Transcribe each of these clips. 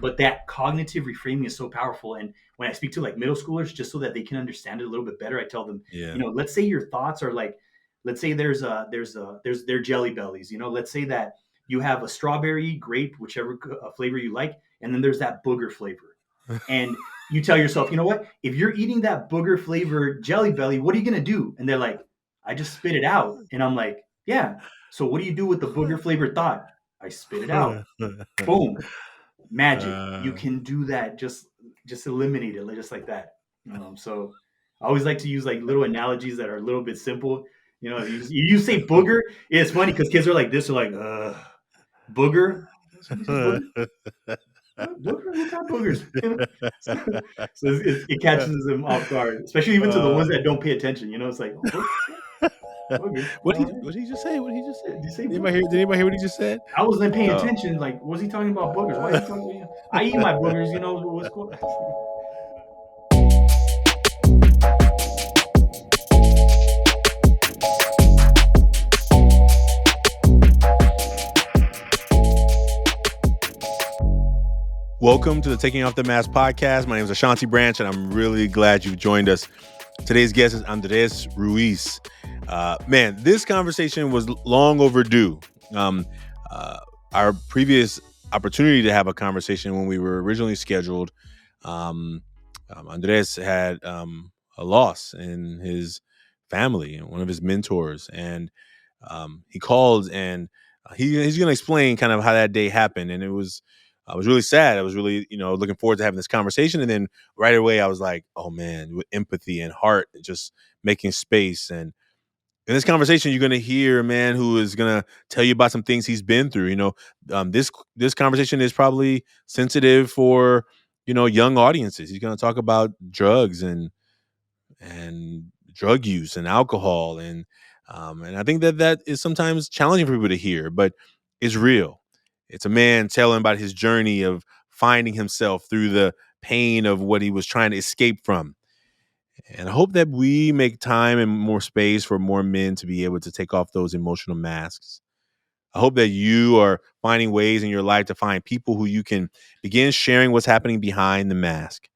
But that cognitive reframing is so powerful. And when I speak to like middle schoolers, just so that they can understand it a little bit better, I tell them, Yeah. let's say your thoughts are like, let's say there's their jelly bellies. Let's say that you have a strawberry, grape, whichever flavor you like, and then there's that booger flavor. And you tell yourself, you know what? If you're eating that booger flavored jelly belly, what are you gonna do? And they're like, I just spit it out. And I'm like, yeah. So what do you do with the booger flavored thought? I spit it out. Boom. Magic. You can do that. Just eliminate it just like that. So I always like to use like little analogies that are a little bit simple. You say booger, it's funny because kids are like this, are like, booger. Somebody say booger? What? Booger? What kind of boogers? So it catches them off guard, especially even to the ones that don't pay attention. It's like, oh, booger. What All did right. he just say? What did he just say? Did you say Did booger? anybody hear what he just said? I wasn't paying No. attention. Like, was he talking about boogers? Why is he talking? I eat my boogers. What's going on? Welcome to the Taking Off the Mask podcast. My name is Ashanti Branch, and I'm really glad you've joined us. Today's guest is Andres Ruiz. Man, this conversation was long overdue. Our previous opportunity to have a conversation when we were originally scheduled, Andres had a loss in his family and one of his mentors, and he called and he's going to explain kind of how that day happened, and I was really sad. I was really, looking forward to having this conversation. And then right away, I was like, oh, man, with empathy and heart, just making space. And in this conversation, you're going to hear a man who is going to tell you about some things he's been through. This conversation is probably sensitive for, young audiences. He's going to talk about drugs and drug use and alcohol. And I think that is sometimes challenging for people to hear, but it's real. It's a man telling about his journey of finding himself through the pain of what he was trying to escape from. And I hope that we make time and more space for more men to be able to take off those emotional masks. I hope that you are finding ways in your life to find people who you can begin sharing what's happening behind the mask.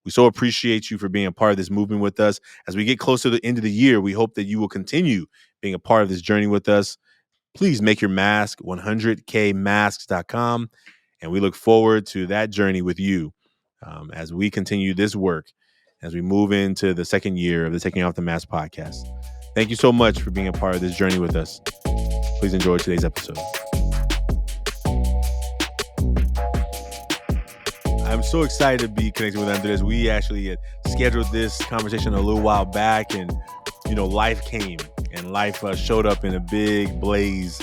We so appreciate you for being a part of this movement with us. As we get closer to the end of the year, we hope that you will continue being a part of this journey with us. Please make your mask 100kmasks.com. And we look forward to that journey with you as we continue this work, as we move into the second year of the Taking Off the Mask podcast. Thank you so much for being a part of this journey with us. Please enjoy today's episode. I'm so excited to be connected with Andres. We actually had scheduled this conversation a little while back, and life came and life showed up in a big blaze,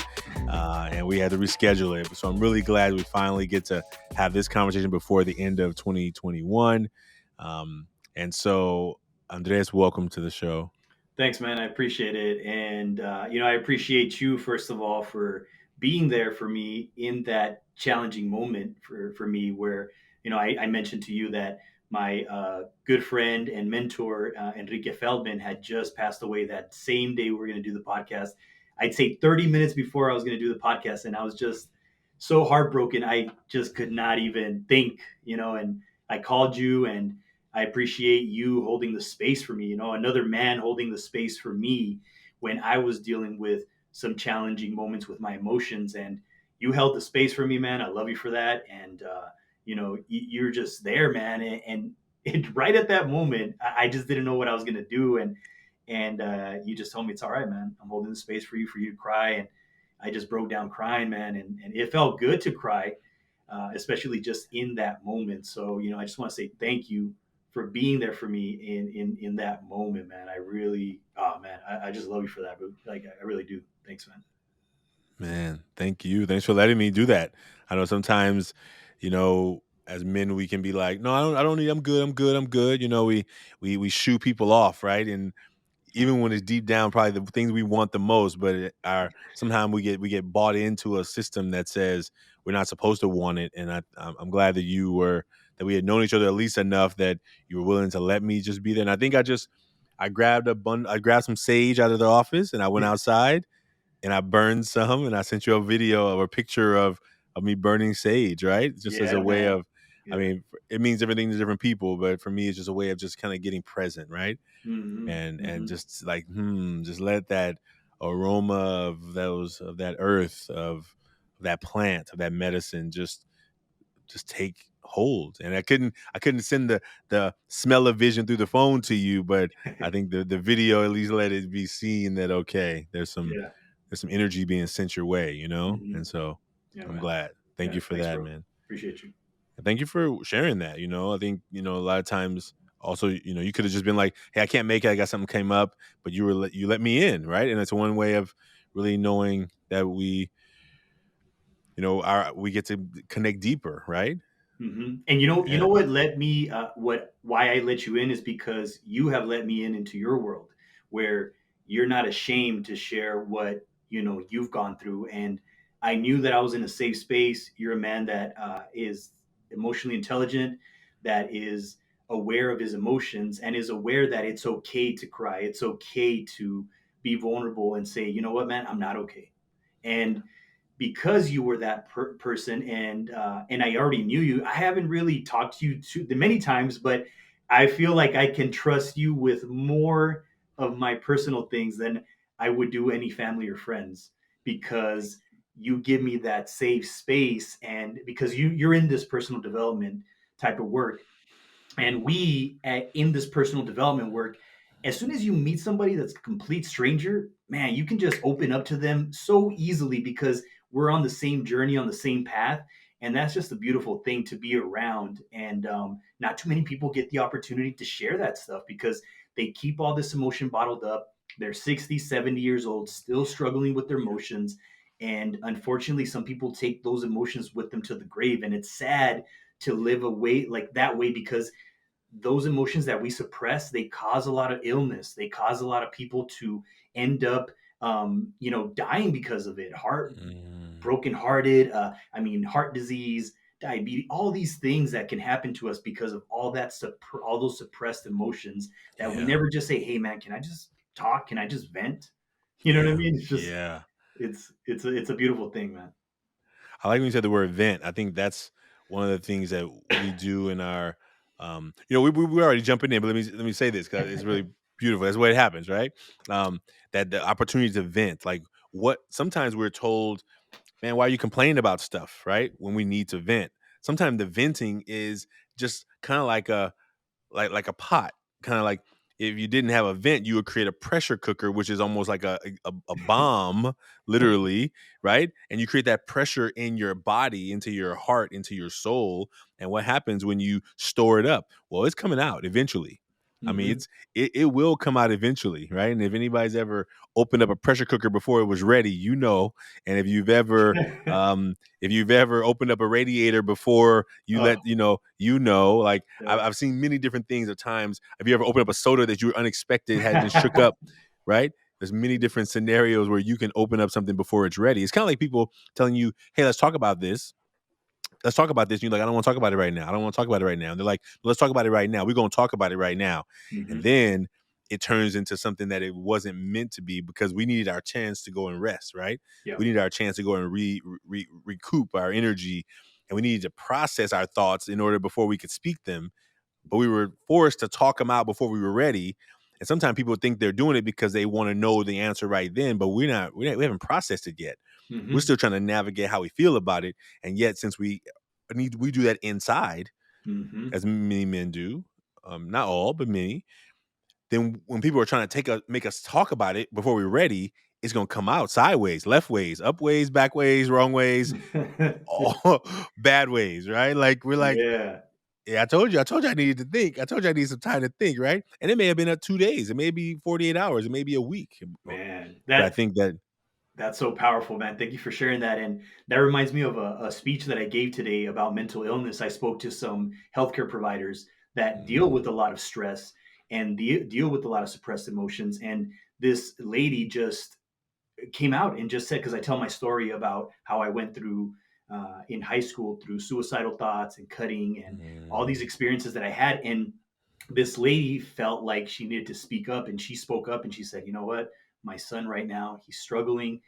and we had to reschedule it. So I'm really glad we finally get to have this conversation before the end of 2021. And so, Andres, welcome to the show. Thanks, man. I appreciate it. And, I appreciate you, first of all, for being there for me in that challenging moment for me where, I mentioned to you that my good friend and mentor, Enrique Feldman, had just passed away that same day we were going to do the podcast. I'd say 30 minutes before I was going to do the podcast. And I was just so heartbroken. I just could not even think, and I called you, and I appreciate you holding the space for me, another man holding the space for me when I was dealing with some challenging moments with my emotions. And you held the space for me, man. I love you for that. And, you're just there, man. And right at that moment, I just didn't know what I was going to do. And you just told me, it's all right, man. I'm holding the space for you to cry. And I just broke down crying, man. And it felt good to cry, especially just in that moment. So, I just want to say thank you for being there for me in that moment, man. I really, I just love you for that, but like, I really do. Thanks, man. Man, thank you. Thanks for letting me do that. I know sometimes, as men, we can be like, no, I don't need, I'm good. We shoo people off, right? And even when it's deep down, probably the things we want the most, but sometimes we get bought into a system that says we're not supposed to want it. And I'm glad that we had known each other at least enough that you were willing to let me just be there. And I think I grabbed some sage out of the office, and I went outside and I burned some, and I sent you a video or a picture of me burning sage, right? Just as a way man. of I Yeah. mean, it means everything to different people, but for me, it's just a way of just kind of getting present, right? Hmm. And Hmm. just like just let that aroma of those of that earth of that plant of that medicine just take hold. And I couldn't send the smell of vision through the phone to you, but I think the video at least let it be seen that okay, Yeah. there's some energy being sent your way, Hmm. and so Yeah, I'm man. glad. Thank Yeah. you for Thanks, that, bro. man. Appreciate you. And thank you for sharing that. I think, a lot of times also, you could have just been like, hey, I can't make it. I got something came up, but you let me in, right? And it's one way of really knowing that we get to connect deeper, right? And you know Yeah. what let me, why I let you in is because you have let me in into your world where you're not ashamed to share what you've gone through. And I knew that I was in a safe space. You're a man that is emotionally intelligent, that is aware of his emotions, and is aware that it's okay to cry. It's okay to be vulnerable and say, you know what, man, I'm not okay. And because you were that person, and I already knew you. I haven't really talked to you too many times, but I feel like I can trust you with more of my personal things than I would do any family or friends, because you give me that safe space, and because you're in this personal development type of work. And in this personal development work, as soon as you meet somebody that's a complete stranger, man, you can just open up to them so easily because we're on the same journey, on the same path. And that's just a beautiful thing to be around. And not too many people get the opportunity to share that stuff because they keep all this emotion bottled up. They're 60, 70 years old, still struggling with their emotions. And unfortunately, some people take those emotions with them to the grave. And it's sad to live a way like that way, because those emotions that we suppress, they cause a lot of illness. They cause a lot of people to end up dying because of it. Mm, Broken hearted, heart disease, diabetes, all these things that can happen to us because of all those suppressed emotions, that we yeah. never just say, hey man, can I just talk, can I just vent? You know what I Yeah. mean? It's just, Yeah. it's a beautiful thing, man. I like when you said the word vent. I think that's one of the things that we do in our, we're already jumping in, but let me say this because it's really beautiful. That's the way it happens, right? That the opportunity to vent, like what sometimes we're told, man, why are you complaining about stuff, right? When we need to vent. Sometimes the venting is just kind of like a pot, kind of like if you didn't have a vent, you would create a pressure cooker, which is almost like a bomb, literally, right? And you create that pressure in your body, into your heart, into your soul. And what happens when you store it up? Well, it's coming out eventually. I mean, Hmm. it will come out eventually, right? And if anybody's ever opened up a pressure cooker before it was ready, you know. And if you've ever opened up a radiator before you Oh, let like yeah. I've seen many different things at times. Have you ever opened up a soda that you were unexpected had been shook up, right? There's many different scenarios where you can open up something before it's ready. It's kind of like people telling you, hey, let's talk about this. Let's talk about this. And you're like, I don't want to talk about it right now. I don't want to talk about it right now. And they're like, let's talk about it right now. We're going to talk about it right now. And Hmm. then it turns into something that it wasn't meant to be because we needed our chance to go and rest, right? Yeah. We needed our chance to go and recoup our energy, and we needed to process our thoughts in order before we could speak them, but we were forced to talk them out before we were ready. And sometimes people think they're doing it because they want to know the answer right then, but we haven't processed it yet. We're Hmm. still trying to navigate how we feel about it. And yet, since we do that inside, Hmm. as many men do, not all, but many, then when people are trying to make us talk about it before we're ready, it's gonna come out sideways, left ways, up ways, back ways, wrong ways, all bad ways, right? Like we're like, Yeah, yeah, I told you I needed to think. I told you I need some time to think, right? And it may have been 2 days, it may be 48 hours, it may be a week. man. But I think that That's so powerful, man. Thank you for sharing that. And that reminds me of a speech that I gave today about mental illness. I spoke to some healthcare providers that deal with mm, a lot of stress and deal with a lot of suppressed emotions. And this lady just came out and just said, because I tell my story about how I went through in high school through suicidal thoughts and cutting and all these mm, experiences that I had. And this lady felt like she needed to speak up, and she spoke up and she said, you know what, my son right now, he's struggling.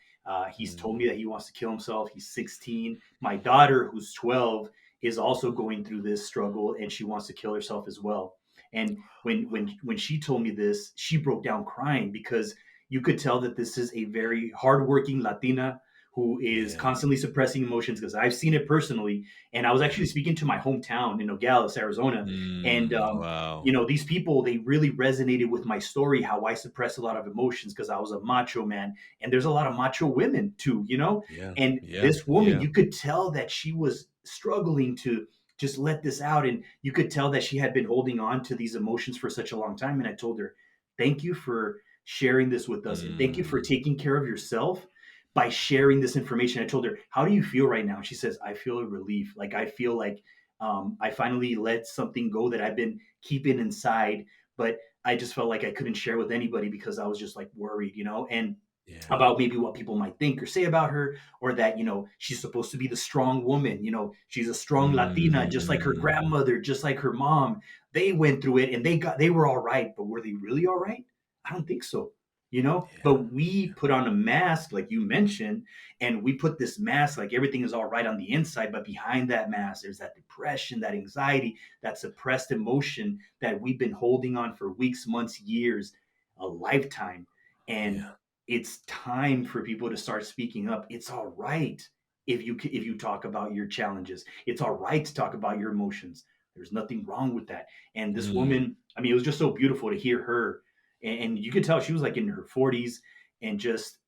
He's told me mm, that he wants to kill himself. He's 16. My daughter, who's 12, is also going through this struggle and she wants to kill herself as well. And when she told me this, she broke down crying because you could tell that this is a very hardworking Latina who is Yeah. constantly suppressing emotions, because I've seen it personally. And I was Yeah. actually speaking to my hometown in Nogales, Arizona, and Wow. these people, they really resonated with my story, how I suppress a lot of emotions because I was a macho man, and there's a lot of macho women too, Yeah. and Yeah. this woman, Yeah. you could tell that she was struggling to just let this out, and you could tell that she had been holding on to these emotions for such a long time. And I told her, thank you for sharing this with us, and thank you for Mm. taking care of yourself by sharing this information. I told her, how do you feel right now? She says, I feel a relief. Like, I feel like I finally let something go that I've been keeping inside, but I just felt like I couldn't share with anybody because I was just like worried, and Yeah. about maybe what people might think or say about her, or that, she's supposed to be the strong woman. She's a strong Latina, just like her Mm. grandmother, just like her mom. They went through it and they were all right, but were they really all right? I don't think so. Yeah. But we Yeah. put on a mask, like you mentioned, and we put this mask like everything is all right on the inside, but behind that mask there's that depression, that anxiety, that suppressed emotion that we've been holding on for weeks, months, years, a lifetime. And Yeah. it's time for people to start speaking up. It's all right if you talk about your challenges. It's all right to talk about your emotions. There's nothing wrong with that. And this Mm. woman, I mean, it was just so beautiful to hear her, and you could tell she was like in her 40s, and just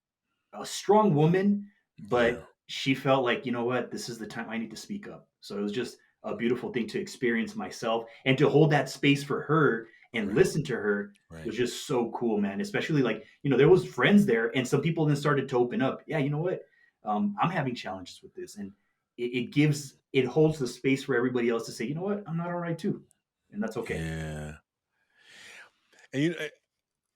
a strong woman, Yeah. but she felt like, you know what, this is the time I need to speak up. So it was just a beautiful thing to experience myself, and to hold that space for her and Right. listen to her Right. was just so cool, man. Especially like, there was friends there, and some people then started to open up. Yeah, you know what? I'm having challenges with this, and it holds the space for everybody else to say, you know what, I'm not all right too, and that's okay. Yeah. And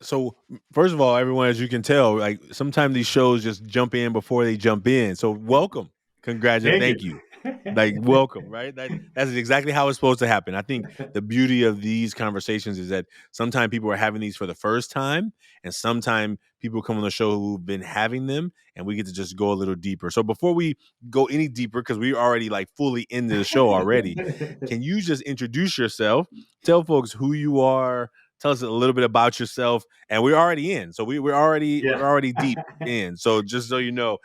so first of all, everyone, as you can tell, like sometimes these shows just jump in before they jump in. So welcome, congratulations, Thank you. thank you. Like welcome, right? That's exactly how it's supposed to happen. I think the beauty of these conversations is that sometimes people are having these for the first time, and sometimes people come on the show who've been having them, and we get to just go a little deeper. So before we go any deeper, because we're already like fully into the show already, can you just introduce yourself, tell folks who you are, tell us a little bit about yourself, and we're already in. So we're Yeah. already deep in. So just so you know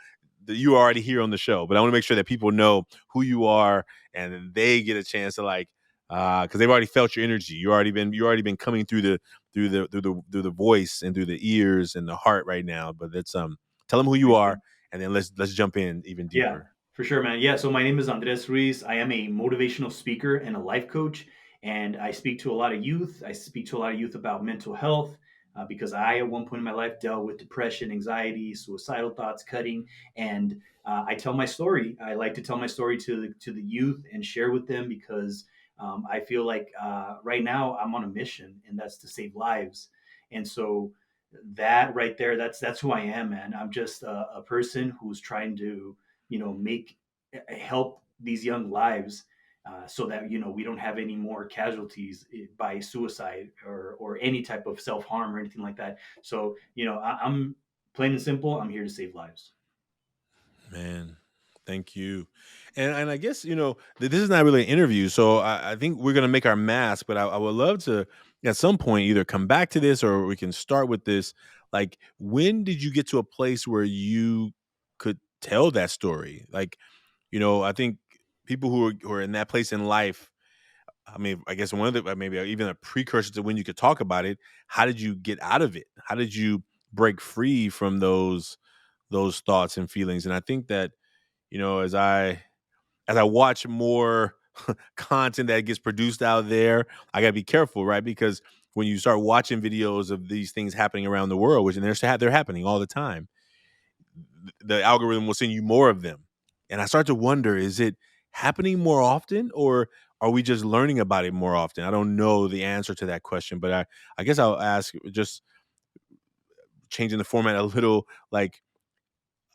that you are already here on the show, but I want to make sure that people know who you are and they get a chance to like because they've already felt your energy. You already been coming through the voice and through the ears and the heart right now. But let's tell them who you Thanks, man. are, and then let's jump in even Yeah, deeper. for sure, man. Yeah, so my name is Andres Ruiz. I am a motivational speaker and a life coach, and I speak to a lot of youth. I speak to a lot of youth about mental health, because I, at one point in my life, dealt with depression, anxiety, suicidal thoughts, cutting, and I tell my story. I like to tell my story to the youth and share with them, because I feel like right now I'm on a mission, and that's to save lives. And so that right there, that's who I am, man. I'm just a person who's trying to, make help these young lives, so that, we don't have any more casualties by suicide, or any type of self harm or anything like that. So, I'm plain and simple. I'm here to save lives. Man, thank you. And I guess this is not really an interview, so I think we're gonna make our mask. But I would love to at some point either come back to this or we can start with this. Like, when did you get to a place where you could tell that story? Like, I think people who are in that place in life. I mean, I guess one of the maybe even a precursor to when you could talk about it. How did you get out of it? How did you break free from those thoughts and feelings? And I think that as I watch more content that gets produced out there, I gotta be careful, right? Because when you start watching videos of these things happening around the world, which and they're happening all the time, the algorithm will send you more of them. And I start to wonder, is it happening more often or are we just learning about it more often? I don't know the answer to that question, but I guess I'll ask, just changing the format a little, like,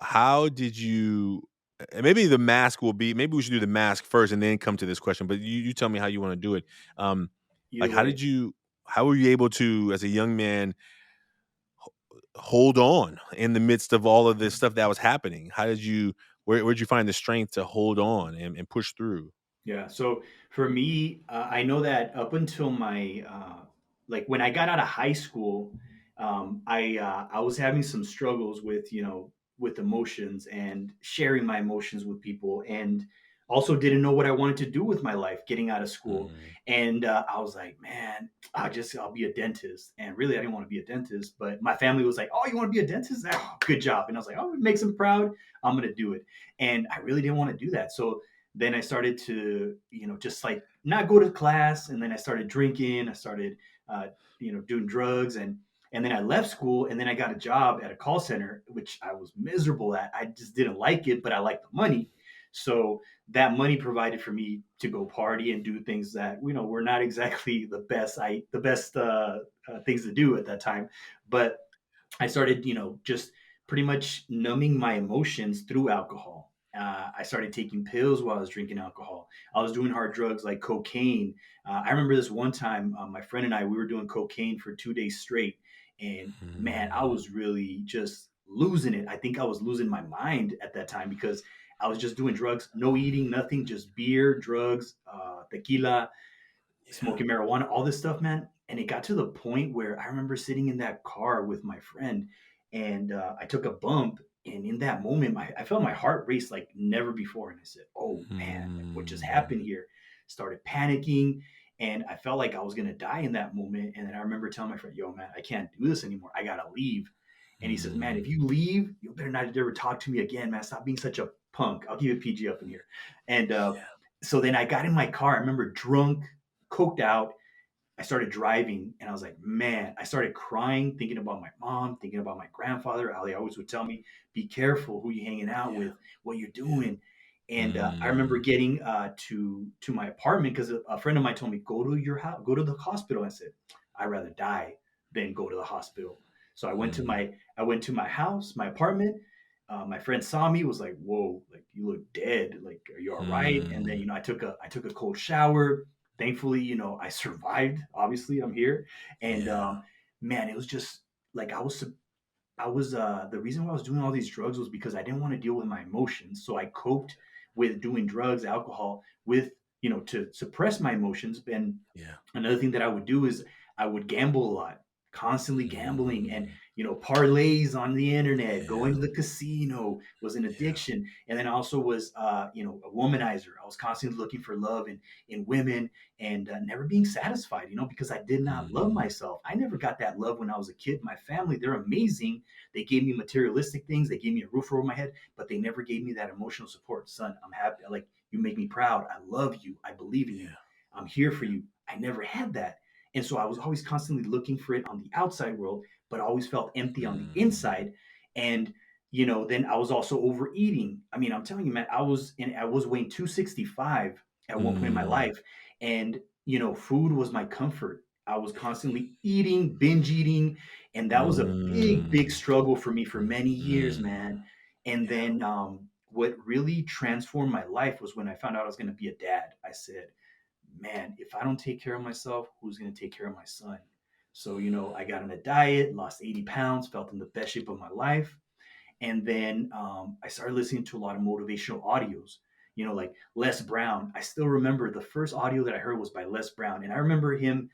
how did you and maybe the mask will be maybe we should do the mask first and then come to this question, but you tell me how you want to do it. Um, like Either way. how were you able to, as a young man, hold on in the midst of all of this stuff that was happening? Where'd you find the strength to hold on and push through? Yeah. So for me, I know that up until my like when I got out of high school, I was having some struggles with with emotions and sharing my emotions with people, and also didn't know what I wanted to do with my life getting out of school. Mhm. And I was like, man, I'll be a dentist. And really, I didn't want to be a dentist, but my family was like, oh, you want to be a dentist? Oh, good job. And I was like, oh, it makes them proud. I'm gonna do it. And I really didn't want to do that. So then I started to, just like not go to class. And then I started drinking. I started, uh, doing drugs. And then I left school and then I got a job at a call center, which I was miserable at. I just didn't like it, but I liked the money. So that money provided for me to go party and do things that, were not exactly the best things to do at that time. But I started, just pretty much numbing my emotions through alcohol. I started taking pills while I was drinking alcohol. I was doing hard drugs like cocaine. I remember this one time, my friend and I, we were doing cocaine for 2 days straight. And man, I Mm. was really just losing it. I think I was losing my mind at that time because I was just doing drugs, no eating, nothing, just beer, drugs, tequila, Yeah. smoking marijuana, all this stuff, man. And it got to the point where I remember sitting in that car with my friend, and I took a bump. And in that moment, I felt my heart race like never before. And I said, "Oh man, like what just Mm. happened here?" Started panicking, and I felt like I was gonna die in that moment. And then I remember telling my friend, "Yo, man, I can't do this anymore. I gotta leave." And he says, "Man, if Mm. you leave, you better not ever talk to me again, man. Stop being such a punk. I'll keep it PG up in here." And Yeah. so then I got in my car. I remember drunk, coked out. I started driving and I was like, man, I started crying, thinking about my mom, thinking about my grandfather. How they always would tell me, be careful who you're hanging out Yeah. with, what you're Yeah. doing. And I remember Mm. getting to my apartment because a friend of mine told me, go to your house, go to the hospital. I said, I'd rather die than go to the hospital. So Mm. I went to my house, my apartment. My friend saw me, was like, "Whoa, like you look dead. Like, are you all right?" And then Mm. I took a cold shower. Thankfully, I survived. Obviously, I'm here, and Yeah. man, it was just like I was the reason why I was doing all these drugs was because I didn't want to deal with my emotions. So I coped with doing drugs, alcohol, with to suppress my emotions. And Yeah. another thing that I would do is I would gamble a lot, constantly gambling, and Mm. parlays on the internet, going Yeah. to the casino was an Yeah. addiction. And then I also was a womanizer. I was constantly looking for love in women, and never being satisfied, because I did not love Mhm. myself. I never got that love when I was a kid. My family, they're amazing. They gave me materialistic things. They gave me a roof over my head, but they never gave me that emotional support. Son, I'm happy. Like, you make me proud. I love you. I believe in you. Yeah. I'm here for you. I never had that. And so I was always constantly looking for it on the outside world, but I always felt empty on the Mm. inside. And then I was also overeating. I mean, I'm telling you, man, I was weighing 265 at one point in my Mm. life. And food was my comfort. I was constantly eating, binge eating, and that was a big, big Mm. struggle for me for many years, Mhm. man. And Yeah. then what really transformed my life was when I found out I was going to be a dad. I said, man, if I don't take care of myself, who's going to take care of my son? So, I got on a diet, lost 80 pounds, felt in the best shape of my life. And then I started listening to a lot of motivational audios, like Les Brown. I still remember the first audio that I heard was by Les Brown. And I remember him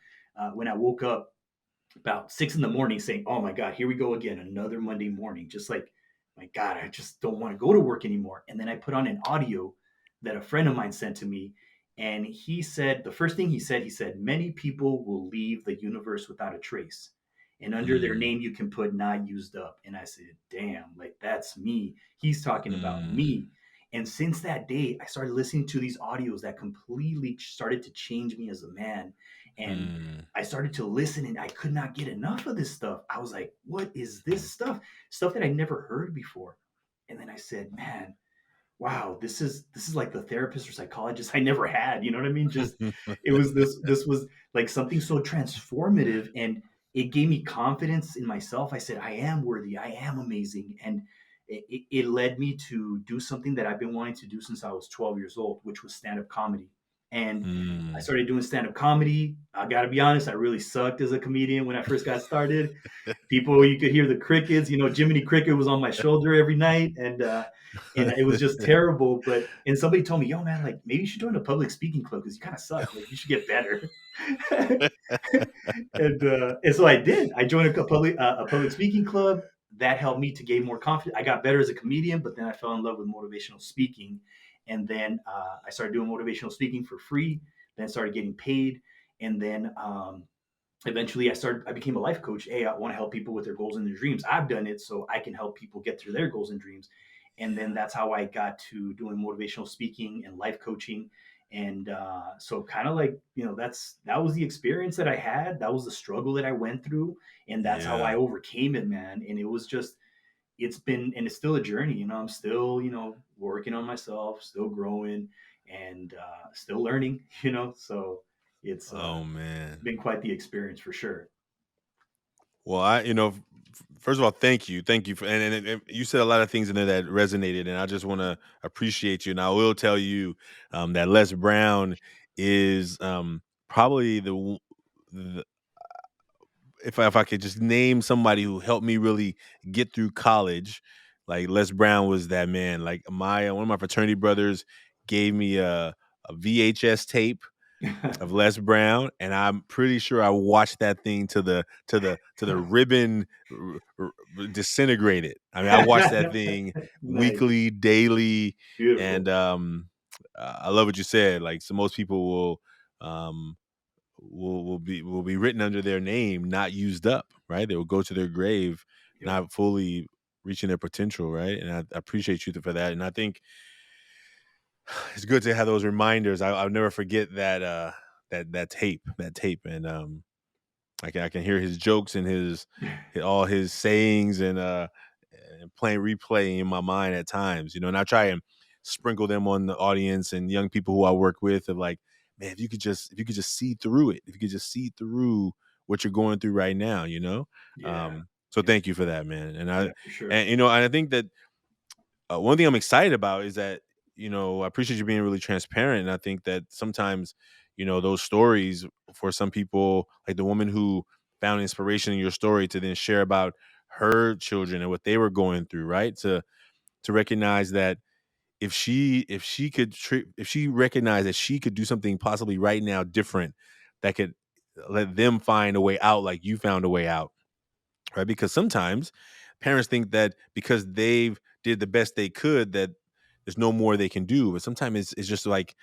when I woke up about 6 in the morning saying, oh my God, here we go again, another Monday morning. Just like, my God, I just don't want to go to work anymore. And then I put on an audio that a friend of mine sent to me. And he said, the first thing he said, many people will leave the universe without a trace. And under their Mm. name, you can put not used up. And I said, damn, like that's me. He's talking about Mm. me. And since that day, I started listening to these audios that completely started to change me as a man. And Mm. I started to listen and I could not get enough of this stuff. I was like, what is this Mm. stuff? Stuff that I never heard before. And then I said, man, wow, this is like the therapist or psychologist I never had. You know what I mean? Just it was this was like something so transformative, and it gave me confidence in myself. I said, I am worthy, I am amazing. And it led me to do something that I've been wanting to do since I was 12 years old, which was stand-up comedy. And I Mm. started doing stand-up comedy. I got to be honest, I really sucked as a comedian when I first got started. People, you could hear the crickets. Jiminy Cricket was on my shoulder every night, and it was just terrible. And somebody told me, "Yo, man, like maybe you should join a public speaking club because you kind of suck. Like you should get better." And so I did. I joined a public speaking club. That helped me to gain more confidence. I got better as a comedian, but then I fell in love with motivational speaking, and then I started doing motivational speaking for free. Then started getting paid, and then eventually I became a life coach. Hey, I want to help people with their goals and their dreams. I've done it, so I can help people get through their goals and dreams. And then that's how I got to doing motivational speaking and life coaching. And so kind of like, that was the experience that I had. That was the struggle that I went through. And that's how I Yeah. overcame it, man. And it was just, it's still a journey. I'm still, working on myself, still growing, and still learning, so it's Oh man. been quite the experience for sure. Well, first of all, thank you for, and you said a lot of things in there that resonated, and I just want to appreciate you. And I will tell you that Les Brown is probably the if I could just name somebody who helped me really get through college, like Les Brown was that man. Like my one of my fraternity brothers gave me a VHS tape of Les Brown, and I'm pretty sure I watched that thing to the ribbon disintegrated. I mean, I watched that thing Nice. weekly, daily, Beautiful. and I love what you said. Like, so most people um, will be written under their name, not used up. Right? They will go to their grave Yep. not fully reaching their potential. Right? And I appreciate you for that. And I think it's good to have those reminders. I'll never forget that tape, and I can hear his jokes and all his sayings and playing replay in my mind at times, and I try and sprinkle them on the audience and young people who I work with of like, man, if you could just see through it, if you could just see through what you're going through right now, Yeah. so Yeah. thank you for that, man. And I Yeah, for sure. and and I think that one thing I'm excited about is that I appreciate you being really transparent, and I think that sometimes those stories for some people, like the woman who found inspiration in your story to then share about her children and what they were going through, right? To recognize that if she recognized that she could do something possibly right now different that could let them find a way out like you found a way out, right? Because sometimes parents think that because they've did the best they could that there's no more they can do. But sometimes it's just like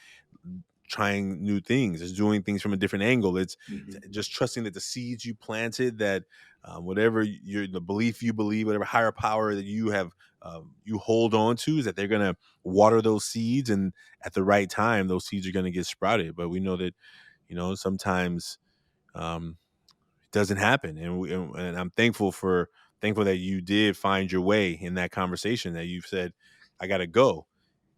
trying new things. It's doing things from a different angle. It's Hmm. just trusting that the seeds you planted, that whatever the belief you believe, whatever higher power that you have, you hold on to, is that they're gonna water those seeds, and at the right time, those seeds are gonna get sprouted. But we know that sometimes um, doesn't happen, and I'm thankful that you did find your way in that conversation, that you've said, I gotta go.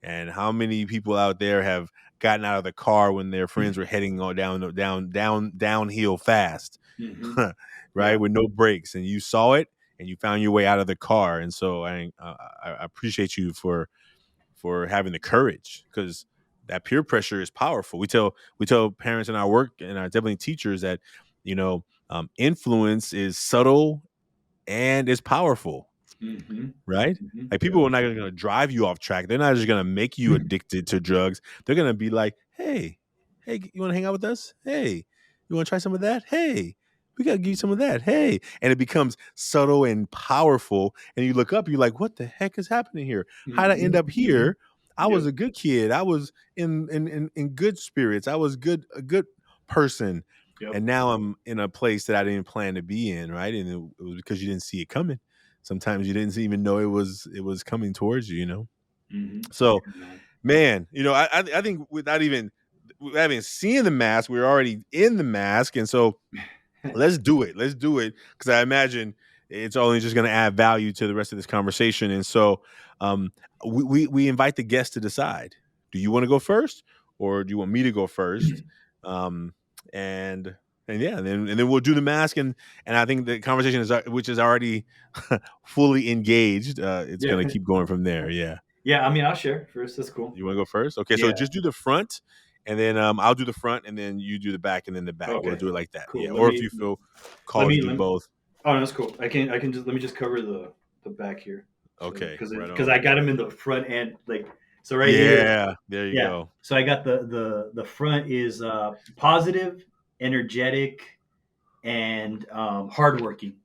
And how many people out there have gotten out of the car when their friends were heading on downhill fast, Hmm. right, Yeah. with no brakes, and you saw it and you found your way out of the car. And so I appreciate you for having the courage, because that peer pressure is powerful. We tell parents in our work, and our definitely teachers, that influence is subtle and is powerful, Hmm. right? Like, Yep. people are not going to drive you off track. They're not just going to make you addicted to drugs. They're going to be like, hey, you want to hang out with us? Hey, you want to try some of that? Hey, we got to give you some of that. Hey, and it becomes subtle and powerful. And you look up, you're like, what the heck is happening here? How did I end Hmm. up here? I was Yep. a good kid. I was in good spirits. I was a good person. Yep. And now I'm in a place that I didn't plan to be in, right? And it was because you didn't see it coming. Sometimes you didn't even know it was coming towards you. So, Yeah, man. man, I think without even seeing the mask, we're already in the mask, and so let's do it because I imagine it's only just going to add value to the rest of this conversation. And so we invite the guest to decide, do you want to go first, or do you want me to go first? um and yeah, and then we'll do the mask, and I think the conversation which is already fully engaged, it's Yeah. going to keep going from there. Yeah. Yeah. I mean, I'll share first. That's cool. You want to go first? Okay, so Yeah. just do the front, and then I'll do the front, and then you do the back, and then the back. We'll Okay, do it like that. Yeah. cool. Or if you feel called to do Let me. both. Oh, no, that's cool. I can just let me just cover the back here. So Okay. Right because on. I got them in the front and like so right here. Yeah. There you Yeah. go. So I got the front is positive, energetic, and hardworking.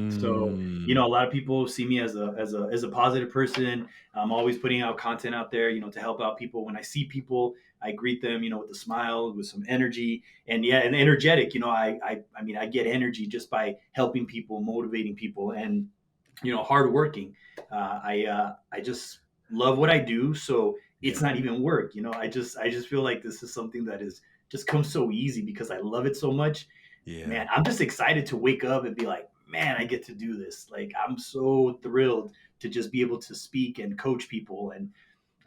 So, Mm, a lot of people see me as a positive person. I'm always putting out content out there, to help out people. When I see people, I greet them, with a smile, with some energy, and yeah, and energetic. I mean, I get energy just by helping people, motivating people, and hardworking. I just love what I do, so yeah. it's not even work. I just feel like this is something that is just comes so easy because I love it so much. Yeah. Man, I'm just excited to wake up and be like, man, I get to do this. Like, I'm so thrilled to just be able to speak and coach people. And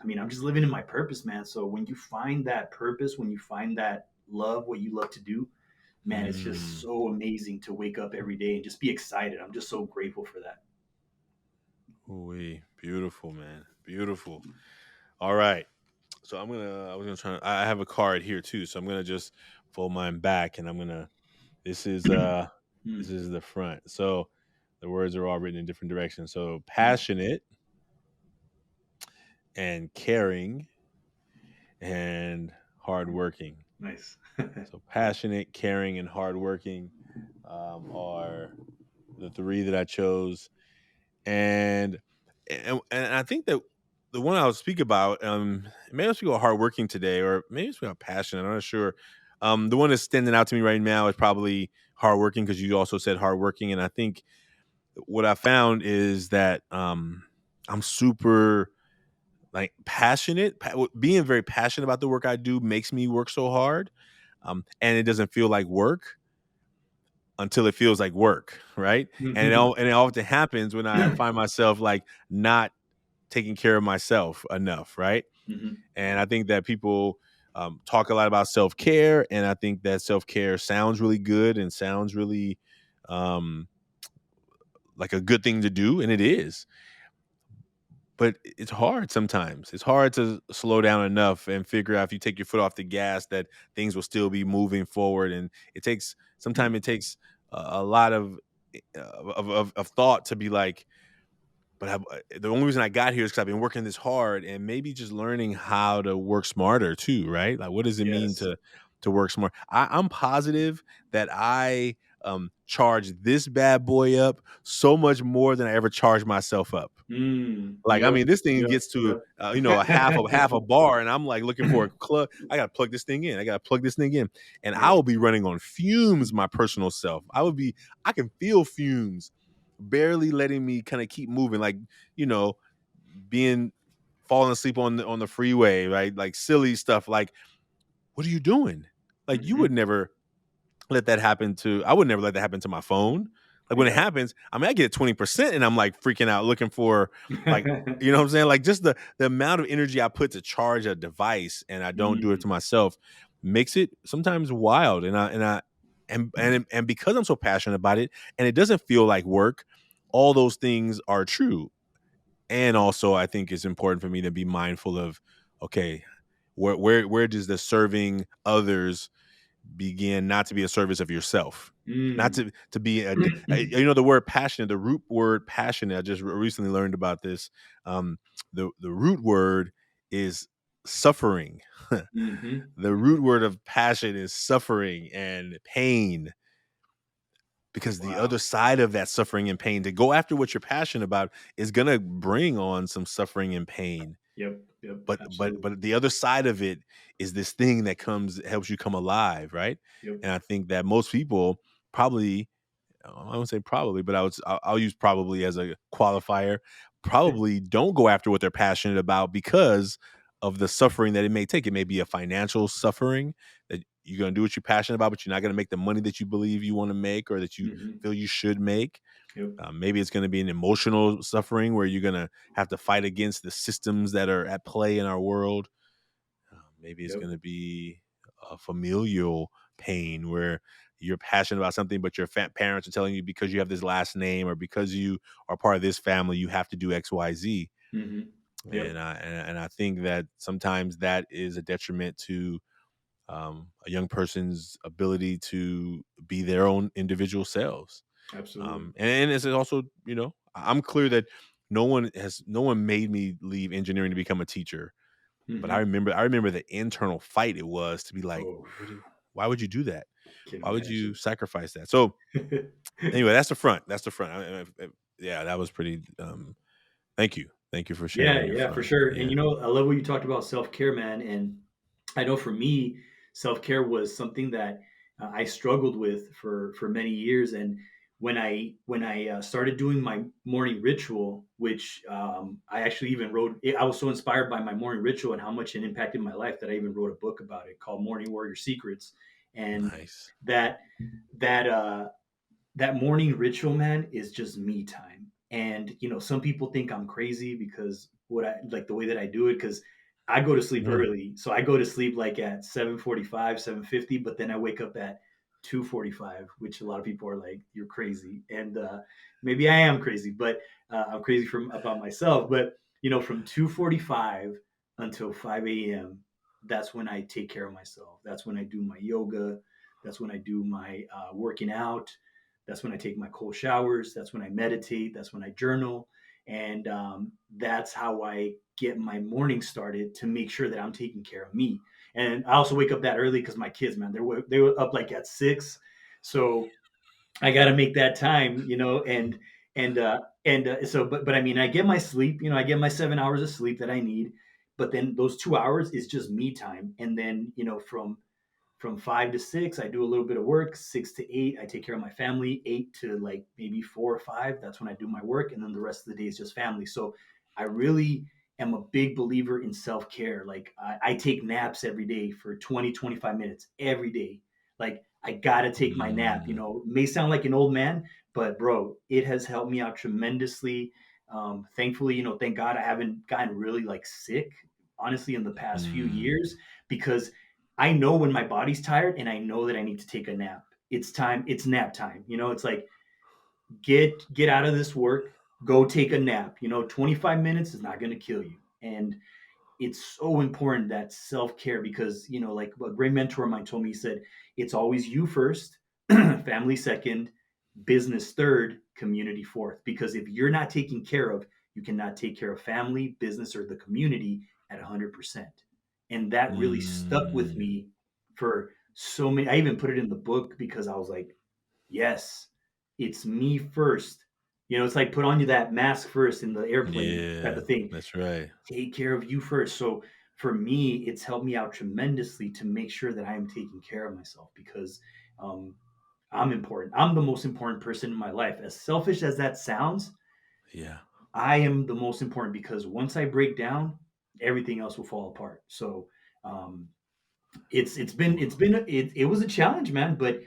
I mean, I'm just living in my purpose, man. So when you find that purpose, when you find that love, what you love to do, man, it's just Mm. so amazing to wake up every day and just be excited. I'm just so grateful for that. Ooh, beautiful, man. Beautiful. All right. So I was gonna try. I have a card here too, so I'm gonna just fold mine back, and I'm gonna. This is uh, this Mm, is the front. So the words are all written in different directions. So nice, passionate and caring and hardworking. nice. So passionate, caring, and hardworking are the three that I chose, and and I think that the one I'll speak about, maybe I'll speak about hardworking today, or maybe I'll speak about passionate. I'm not sure. The one that's standing out to me right now is probably hardworking because you also said hardworking, and I think what I found is that I'm super like passionate. Being very passionate about the work I do makes me work so hard, and it doesn't feel like work until it feels like work, right? Hmm. And it often happens when I find myself like not taking care of myself enough, right? Hmm. And I think that people talk a lot about self care, and I think that self care sounds really good and sounds really um, like a good thing to do, and it is. But it's hard sometimes. It's hard to slow down enough and figure out if you take your foot off the gas that things will still be moving forward. And it takes sometimes it takes a lot of thought to be like, but the only reason I got here is because I've been working this hard, and maybe just learning how to work smarter too, right? Like, what does it mean Yes. to work smart? I'm positive that I charge this bad boy up so much more than I ever charged myself up. Like, I Yep. mean, this thing Yep. gets to Yep. a half a bar, and I'm like looking for a plug. I gotta plug this thing in. I gotta plug this thing in, and I Yep. will be running on fumes. My personal self, I can feel fumes, barely letting me kind of keep moving. Like, you know, being falling asleep on the freeway, right? Like silly stuff. Like, what are you doing? Like, you would Hmm. never let that happen to I would never let that happen to my phone. Like when it Yeah. happens, I mean, I get 20% and I'm like freaking out looking for like, you know what I'm saying? Like just the amount of energy I put to charge a device and I don't do it Mm, to myself makes it sometimes wild. And because I'm so passionate about it and it doesn't feel like work, all those things are true. And also I think it's important for me to be mindful of, okay, where does the serving others begin not to be a service of yourself, not mm. to be the word passionate, the root word passionate. I just recently learned about this. The root word is suffering. Mhm. The root word of passion is suffering and pain, because the Wow. other side of that suffering and pain, to go after what you're passionate about, is gonna bring on some suffering and pain. Yep, yep, But absolutely. the other side of it is this thing that helps you come alive, right? Yep. And I think that most people probably, I won't say probably, but I'll use probably as a qualifier, probably don't go after what they're passionate about because of the suffering that it may take. It may be a financial suffering that you're going to do what you're passionate about, but you're not going to make the money that you believe you want to make or that you Mhm. feel you should make. Yep, Maybe it's going to be an emotional suffering where you're going to have to fight against the systems that are at play in our world. Maybe it's yep. going to be a familial pain where you're passionate about something, but your parents are telling you because you have this last name or because you are part of this family, you have to do X, Y, Z. Mhm. Yep. And I think that sometimes that is a detriment to. a young person's ability to be their own individual selves. Absolutely. And it's also, I'm clear that no one made me leave engineering to become a teacher. But Hmm. I remember the internal fight it was to be like, Oh, why would you do that? can Why would you imagine. sacrifice that? So anyway, that's the front. That's the front. Yeah, that was pretty. Thank you for Yeah, sharing your yeah, for front. sure. And Yeah, I love what you talked about self-care, man. And I know for me, self-care was something that I struggled with for many years. And when I started doing my morning ritual, which I actually even wrote, I was so inspired by my morning ritual and how much it impacted my life that I even wrote a book about it called Morning Warrior Secrets. And nice. that that that morning ritual, man, is just me time. And some people think I'm crazy because what I like the way that I do it because I go to sleep Mhm. early. So I go to sleep like at 7:45, 7:50, but then I wake up at 2:45, which a lot of people are like, "You're crazy." And maybe I am crazy, but I'm crazy from about myself. But from 2:45 until 5 a.m., that's when I take care of myself. That's when I do my yoga. That's when I do my working out. That's when I take my cold showers. That's when I meditate. That's when I journal. And that's how I get my morning started to make sure that I'm taking care of me. And I also wake up that early because my kids, man, they were up like at 6, so I got to make that time, so but I mean I get my sleep, I get my 7 hours of sleep that I need, but then those 2 hours is just me time, and then from 5 to 6, I do a little bit of work. 6 to 8, I take care of my family. 8 to like maybe 4 or 5, that's when I do my work. And then the rest of the day is just family. So I really am a big believer in self care. Like I take naps every day for 20, 25 minutes every day. Like I got to take my nap. Mm, It may sound like an old man, but bro, it has helped me out tremendously. Thankfully, thank God I haven't gotten really like sick, honestly, in the past few mm, years because I know when my body's tired and I know that I need to take a nap. It's time. It's nap time. It's like get out of this work, go take a nap. 25 minutes is not going to kill you. And it's so important that self-care because, like a great mentor of mine told me, he said, it's always you first, family second, business third, community fourth. Because if you're not taken care of, you cannot take care of family, business, or the community at 100%. And that really stuck with mm, me for so many. I even put it in the book because I was like, yes, it's me first. It's like put on you that mask first in the airplane type yeah, of thing. that's right. Take care of you first. So for me, it's helped me out tremendously to make sure that I am taking care of myself because um, I'm important. I'm the most important person in my life. As selfish as that sounds, Yeah. I am the most important because once I break down, everything else will fall apart. So um, it was a challenge, man, but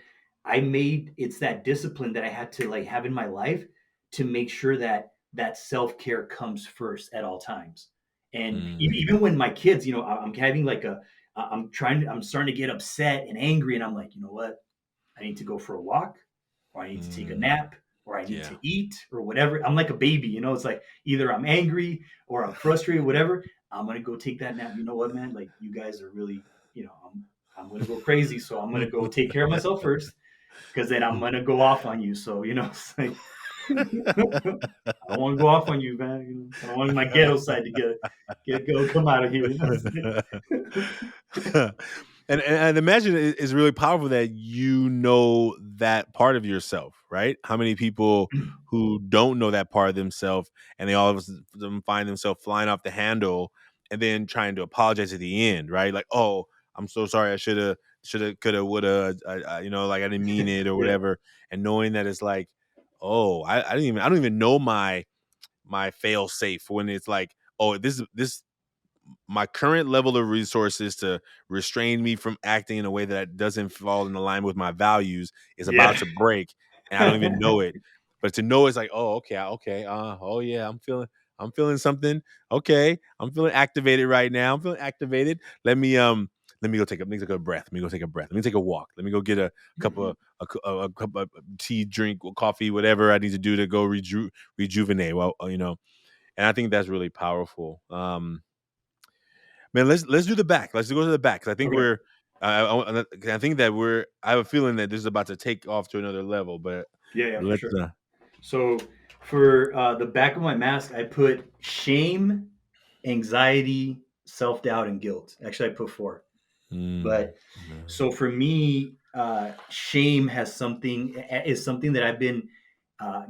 it's that discipline that I had to like have in my life to make sure that that self-care comes first at all times. And Mm, even when my kids, I'm having like I'm starting to get upset and angry and I'm like, you know what? I need to go for a walk, or I need to take a mm, nap, or I need yeah. to eat, or whatever. I'm like a baby, It's like either I'm angry or I'm frustrated, whatever. I'm gonna go take that nap. You know what, man? Like you guys are really, I'm gonna go crazy, so I'm gonna go take care of myself first, because then I'm gonna go off on you. So it's like I don't want to go off on you, man. I don't want my ghetto side to get go come out of here. It's And I'd imagine it's really powerful that you know that part of yourself, right? How many people like, who don't know that part of themselves and they all of a sudden find themselves flying off the handle and then trying to apologize at the end, right? Like, oh, I'm so sorry. I should have, could have, would have, like I didn't mean it or yeah, whatever. And knowing that it's like, oh, I don't even know my fail safe when it's like, oh, this my current level of resources to restrain me from acting in a way that doesn't fall in line with my values is about yeah, to break, and I don't even know it. But to know it's like, oh, okay, okay, oh yeah, I'm feeling something. Okay, I'm feeling activated right now. I'm feeling activated. Let me go take a breath. Let me go take a breath. Let me take a walk. Let me go get a cup of a cup of tea, drink, coffee, whatever I need to do to go rejuvenate. Well, and I think that's really powerful. Man, let's do the back. Let's go to the back 'cause I think okay, I think that I have a feeling that this is about to take off to another level, but Yeah, yeah, for let's. sure. So for the back of my mask, I put shame, anxiety, self doubt, and guilt. Actually, I put four. Mm, But so for me, shame is something that I've been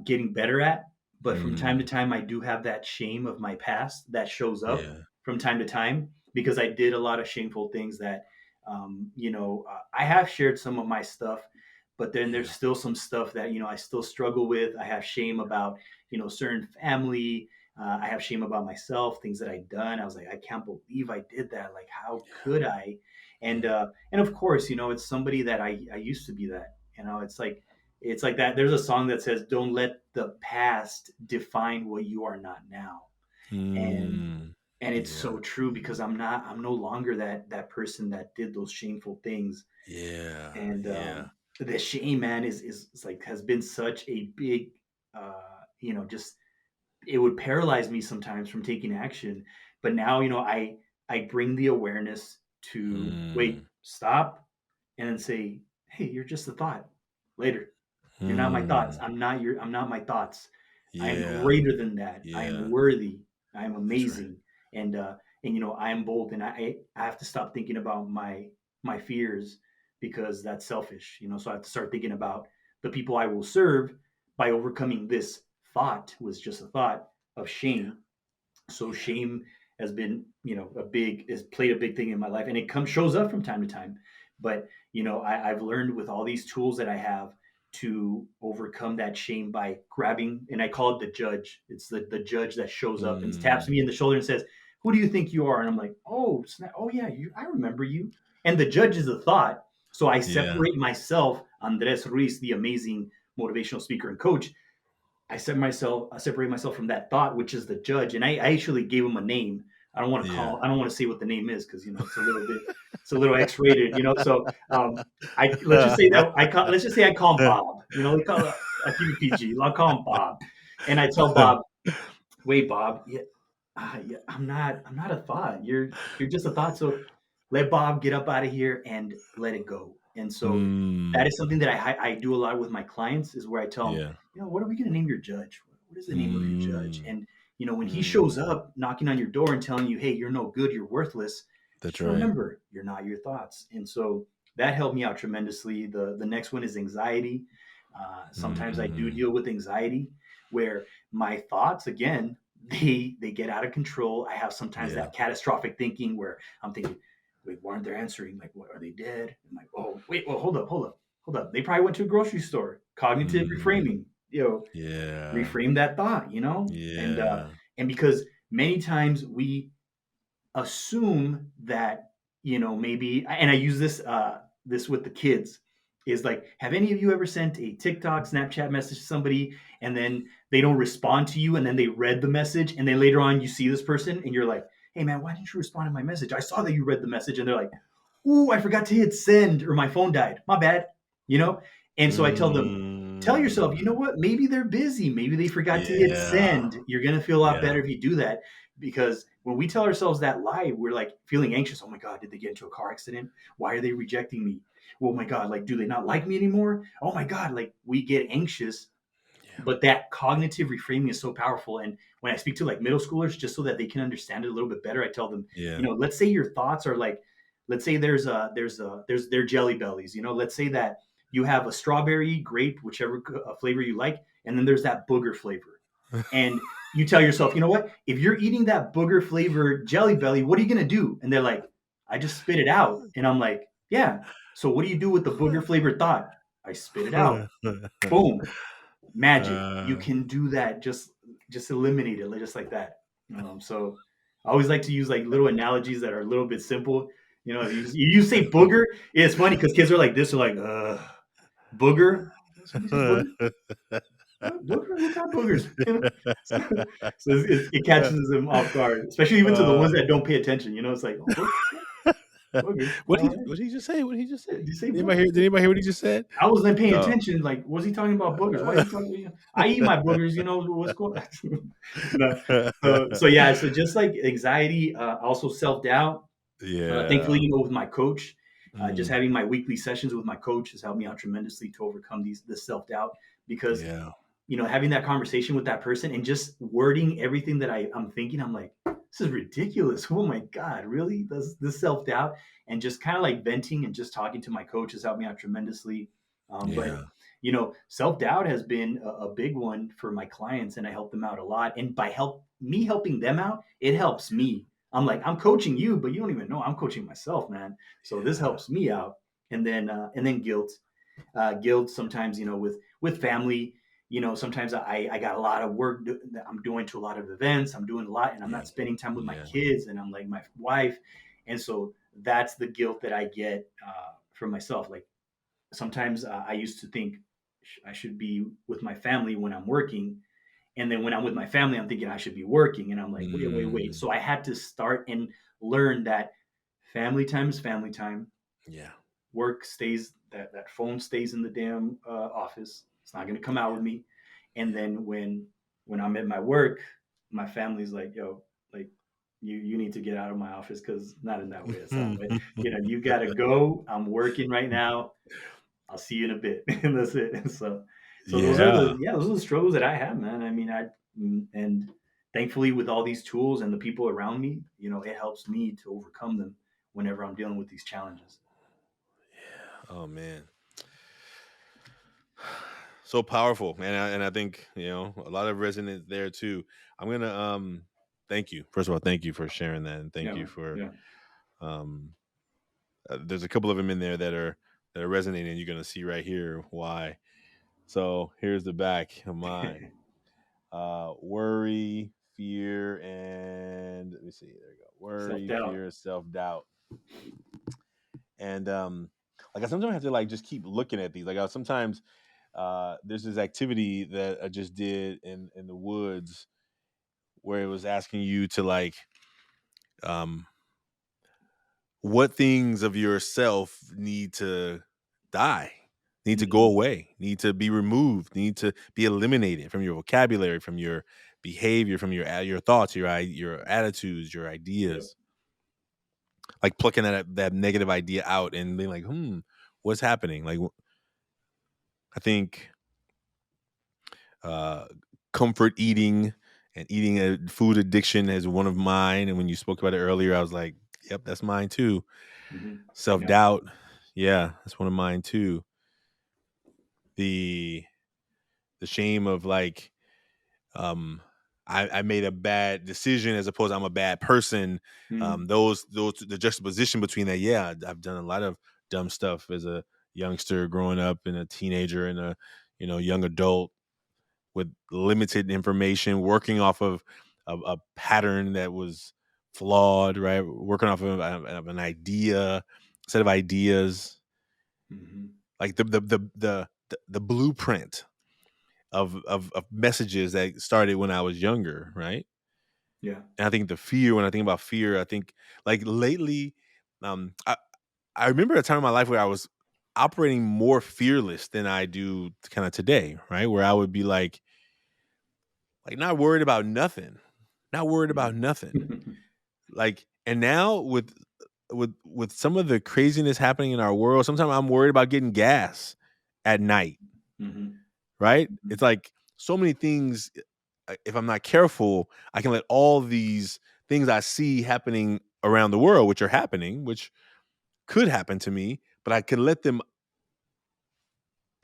getting better at. But from time to mm, time, I do have that shame of my past that shows up yeah, from time to time because I did a lot of shameful things that, I have shared some of my stuff, but then there's yeah, still some stuff that, I still struggle with. I have shame about, certain family. I have shame about myself, things that I've done. I was like, I can't believe I did that. Like, how could I? And yeah, and of course, it's somebody that I used to be that. It's like that. There's a song that says, "Don't let the past define what you are not now." And mm, it's yeah, so true because I'm no longer that person that did those shameful things. yeah, And yeah. the shame, man, is like has been such a big, just it would paralyze me sometimes from taking action. But now, I bring the awareness to Mm, wait, stop, and then say, "Hey, you're just a thought." Later, you're not my thoughts. mm, I'm not my thoughts. I am yeah, greater than that. I am yeah. worthy. I am That's right. amazing. And I am bold. And I have to stop thinking about my fears because that's selfish. So I have to start thinking about the people I will serve by overcoming this thought was just a thought of shame. So shame has been, a big has played a big thing in my life, and it comes shows up from time to time. But I've learned with all these tools that I have to overcome that shame by grabbing, and I call it the judge. It's the judge that shows up and taps Mm, me in the shoulder and says, "Who do you think you are?" And I'm like, "Oh, snap. Oh yeah, I remember you." And the judge is a thought, so I yeah, separate myself, Andres Ruiz, the amazing motivational speaker and coach. I separate myself from that thought, which is the judge, and I actually gave him a name. yeah. I don't want to say what the name is because it's a little X rated, So I let's just say that let's just say I call him Bob. I keep it PG. I'll call him Bob, and I tell Bob, "Wait, Bob, yeah, yeah, I'm not a thought. You're just a thought. So let Bob get up out of here and let it go." And so that Mm, is something that I do a lot with my clients is where I tell them, yeah. what are we going to name your judge? What is the name of your judge? Mm, And when he shows mm. up knocking on your door and telling you, hey, you're no good, you're worthless, That's just right. remember you're not your thoughts. And so that helped me out tremendously. The next one is anxiety. Sometimes I do Mhm. deal with anxiety where my thoughts again they get out of control. I have sometimes Yeah. that catastrophic thinking where I'm thinking, wait, why aren't they answering? Like, what are they dead? I'm like, oh wait, well, hold up. They probably went to a grocery store. Cognitive Mhm. reframing, Yeah. reframe that thought, Yeah. and because many times we assume that maybe, and I use this with the kids, is like, have any of you ever sent a TikTok, Snapchat message to somebody and then they don't respond to you and then they read the message and then later on you see this person and you're like, hey man, why didn't you respond to my message? I saw that you read the message. And they're like, ooh, I forgot to hit send or my phone died, my bad, you know and so I tell them, tell yourself, Mm. what, maybe they're busy, maybe they forgot to hit Yeah. send. You're going to feel a lot Yeah. better if you do that, because when we tell ourselves that lie, we're like feeling anxious. Oh my God, did they get into a car accident? Why are they rejecting me? Oh my God, like, do they not like me anymore? Oh my God, like, we get anxious. Yeah. But that cognitive reframing is so powerful. And when I speak to like middle schoolers, just so that they can understand it a little bit better, I tell them, Yeah. let's say your thoughts are like, let's say there's their jelly bellies. Let's say that you have a strawberry, grape, whichever flavor you like, and then there's that booger flavor. And you tell yourself, what? If you're eating that booger flavored jelly belly, what are you gonna do? And they're like, I just spit it out. And I'm like, yeah. So what do you do with the booger flavored thought? I spit it out. Boom, magic. You Uh, can do that. Just eliminate it just like that. So I always like to use like little analogies that are a little bit simple. You say booger, it's funny because kids are like this, are like, booger. Somebody say booger? What booger? What kind of boogers? So, it catches them off guard, especially even to the uh, ones that don't pay attention. It's like, oh, boogers. All right. what did he just say? What did he just Did say? you say Did boogers? anybody hear what he just said? I wasn't paying No. attention. Like, was he talking about boogers? Why is he talking? I eat my boogers. What's going on? No. So yeah. So just like anxiety, also self doubt. Thankfully, Yeah. with my coach. Just Mm. having my weekly sessions with my coach has helped me out tremendously to overcome this self doubt, because Yeah. having that conversation with that person and just wording everything that I'm thinking, I'm like, this is ridiculous. Oh my God, really? This self doubt, and just kind of like venting and just talking to my coach has helped me out tremendously. But Yeah. self doubt has been a big one for my clients, and I help them out a lot. And by helping them out, it helps me. I'm like, I'm coaching you, but you don't even know I'm coaching myself, man. So this Yeah. helps me out. And then guilt sometimes, with family. Sometimes I got a lot of work that I'm doing, to a lot of events I'm doing a lot, and I'm Yeah. not spending time with my Yeah. kids, and I'm like my wife. And so that's the guilt that I get from myself. Like sometimes I used to think I should be with my family when I'm working, and then when I'm with my family I'm thinking I should be working, and I'm like, wait, wait, wait. Mm. So I had to start and learn that family time is family time. Yeah. Work stays, that phone stays in the damn office. It's not going to come out with me. And then when I'm at my work, my family's like, yo, like, you need to get out of my office, because not in that way it sounds, but you got to go. I'm working right now. I'll see you in a bit. And that's it. And so Yeah. those are the struggles that I have, man. I mean, and thankfully with all these tools and the people around me, it helps me to overcome them whenever I'm dealing with these challenges. Oh man. So powerful, man. And I think, a lot of resonance there too. I'm gonna thank you. First of all, thank you for sharing that, and thank Yeah, you man. for Yeah. um there's a couple of them in there that are resonating. You're gonna see right here why. So here's the back of mine. Worry, fear, and let me see. There we go. Self Worry, doubt. fear, self doubt, and like I sometimes have to like just keep looking at these. Like I sometimes there's this activity that I just did in the woods where it was asking you to like um what things of yourself need to die, need to go Mm-hmm. away, need to be removed, need to be eliminated from your vocabulary, from your behavior, from your thoughts, your attitudes, your Yep. ideas. Like plucking that negative idea out and being like, what's happening? Like I think uh, comfort eating and eating a food addiction is one of mine. And when you spoke about it earlier, I was like, yep, that's mine too. Mm-hmm. Self Yep. doubt, yeah, that's one of mine too. The the shame of like, um, I made a bad decision as opposed to I'm a bad person. Mm-hmm. Those the juxtaposition between that, yeah, I've done a lot of dumb stuff as a youngster growing up and a teenager and a young adult with limited information, working off of a pattern that was flawed, right? Working off of an idea, set of ideas, Mm-hmm. like the blueprint of messages that started when I was younger, right? Yeah. And I think the fear, when I think about fear, I think like lately, I remember a time in my life where I was operating more fearless than I do kind of today, right? Where I would be like not worried about nothing, not worried about nothing. Mm-hmm. Like, and now with some of the craziness happening in our world, sometimes I'm worried about getting gas at night, Mm-hmm. right? It's like so many things. If I'm not careful, I can let all these things I see happening around the world, which are happening, which could happen to me, but I can let them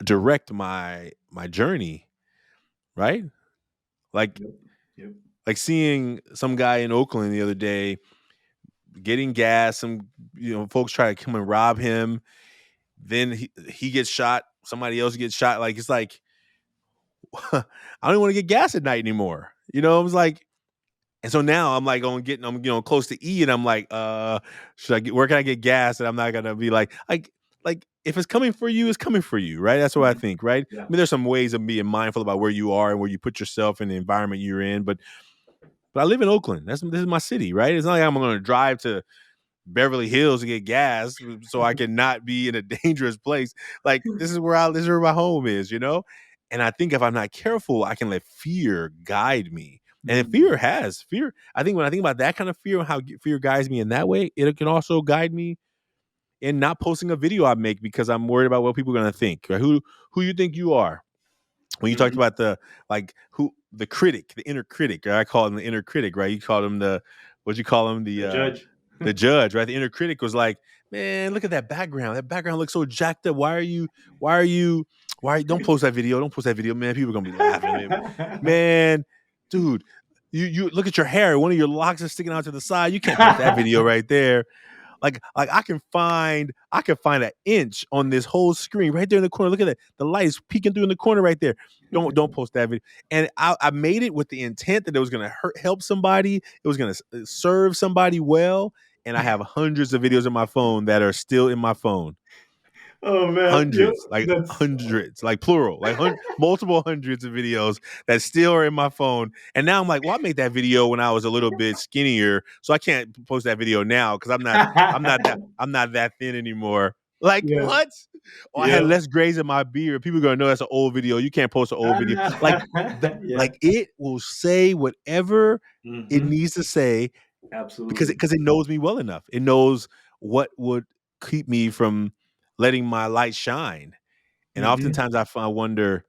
direct my journey, right? Like Yep. Yep. like seeing some guy in Oakland the other day getting gas. Some folks try to come and rob him. Then he gets shot. Somebody else gets shot. Like it's like I don't want to get gas at night anymore. I was like, and so now I'm like I'm close to E, and I'm like, should I get where can I get gas? And I'm not gonna be like if it's coming for you, it's coming for you, right? That's what I Mm-hmm. think, right? I Yeah. mean, there's some ways of being mindful about where you are and where you put yourself in the environment you're in, but I live in Oakland. This is my city, right? It's not like I'm going to drive to Beverly Hills to get gas so I can not be in a dangerous place. Like this is where my home is. And I think if I'm not careful, I can let fear guide me. And Mm-hmm. fear. I think when I think about that kind of fear and how fear guides me in that way, it can also guide me in not posting a video I make because I'm worried about what people are gonna think. Right? Who you think you are? When you talked Hmm. about the like who the critic, the inner critic, right? I call him the inner critic, right? You called him the what you call him The judge. the judge, right? The inner critic was like, man, look at that background. That background looks so jacked up. Why are you don't post that video. Don't post that video, man. People are gonna be laughing at man, dude. You look at your hair. One of your locks is sticking out to the side. You can't post that video right there. Like I can find an inch on this whole screen right there in the corner. Look at that. The light is peeking through in the corner right there. Don't post that video. And I made it with the intent that it was going to help somebody. It was going to serve somebody well. And I have hundreds of videos in my phone that are still in my phone. Oh man, yep, Hundreds, like that's hundreds, like plural, like multiple hundreds of videos that still are in my phone. And now I'm like, well, I made that video when I was a little bit skinnier, so I can't post that video now because I'm not that thin anymore. Like yeah, what? Or I had yep. less grays in my beard. People are gonna know that's an old video. You can't post an old video. Yeah. Like it will say whatever it Hmm. needs to say Absolutely. because it knows me well enough. It knows what would keep me from letting my light shine. And Hmm. oftentimes I wonder,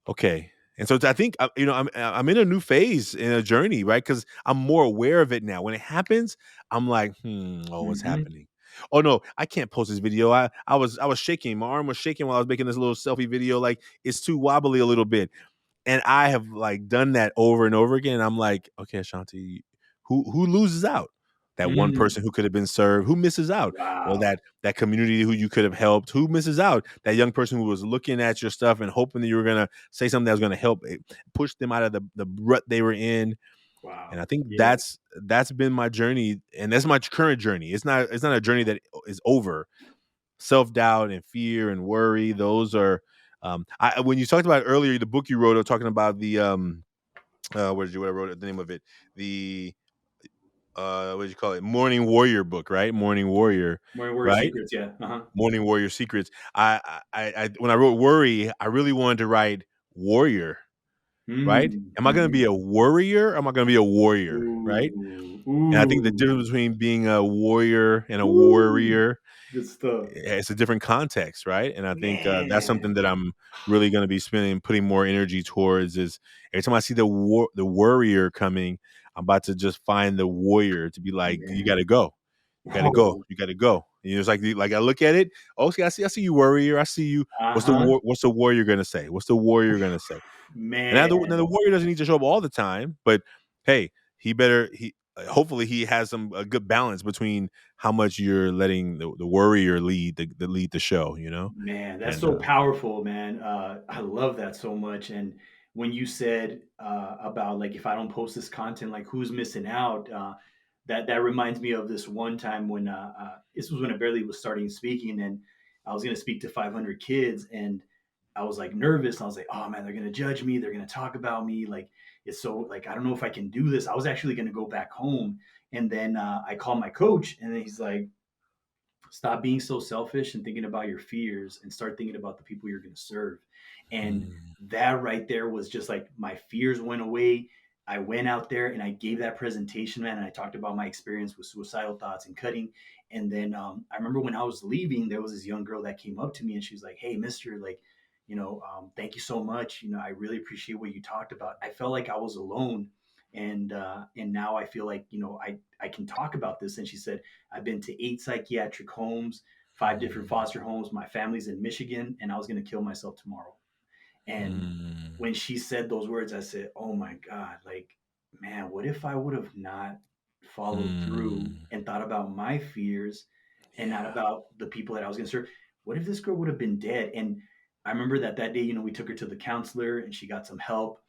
okay. And so I think I'm in a new phase in a journey, right? Because I'm more aware of it now. When it happens, I'm like, oh, what's Hmm. happening? Oh no, I can't post this video. I was shaking. My arm was shaking while I was making this little selfie video. Like it's too wobbly a little bit. And I have like done that over and over again. And I'm like, okay, Ashanti, who loses out? That one Mm. person who could have been served, who misses out? Or Wow. that community who you could have helped, who misses out? That young person who was looking at your stuff and hoping that you were gonna say something that was gonna help push them out of the rut they were in. And Wow. I think Yeah. that's been my journey, and that's my current journey. It's not a journey that is over. Self doubt and fear and worry, those are I when you talked about earlier the book you wrote talking about the what I wrote it, the name of it, the what did you call it, Morning Warrior book, right? Morning Warrior, More Warrior right? Secrets. Yeah. Uh-huh. Morning Warrior Secrets. I when I wrote worry, I really wanted to write warrior, right? Mm. Am I going to be Hmm. a worrier, or am I going to be a warrior, right? Ooh. And I think the Ooh. difference between being a warrior and a Ooh. warrior, Good stuff. it's a different context, right? And I think that's something Man. that I'm really going to be putting more energy towards. Is every time I see the warrior coming, I'm about to just find the warrior to be like, you got Man. to go, you got to go, Whoa. you got to go. You know, it's like I look at it. Okay, I see you, warrior. I see you. Uh-huh. What's the warrior going to say? What's the warrior going to say? And now the Man. warrior doesn't need to show up all the time, but hey, he hopefully he has some a good balance between how much you're letting the warrior lead lead the show, you know? Man, that's And so powerful, man. I love that so much. And when you said about like if I don't post this content, like who's missing out? That reminds me of this one time when this was when I barely was starting speaking, and I was going to speak to 500 kids, and I was like nervous. I was like, oh man, they're going to judge me. They're going to talk about me. Like it's so like I don't know if I can do this. I was actually going to go back home, and then I called my coach, and then he's like, stop being so selfish and thinking about your fears and start thinking about the people you're going to serve. And mm, that right there was just like my fears went away. I went out there and I gave that presentation, man, and I talked about my experience with suicidal thoughts and cutting. And then I remember when I was leaving, there was this young girl that came up to me and she was like, "Hey, Mister, like, thank you so much. I really appreciate what you talked about." I felt like I was alone, and now I feel like I can talk about this. And she said, I've been to 8 psychiatric homes, 5 different mm, foster homes. My family's in Michigan, and I was going to kill myself tomorrow. And mm, when she said those words, I said, "Oh my God, like, man, what if I would have not followed through mm, and thought about my fears and not yeah, about the people that I was going to serve? What if this girl would have been dead?" And I remember that day, we took her to the counselor and she got some help.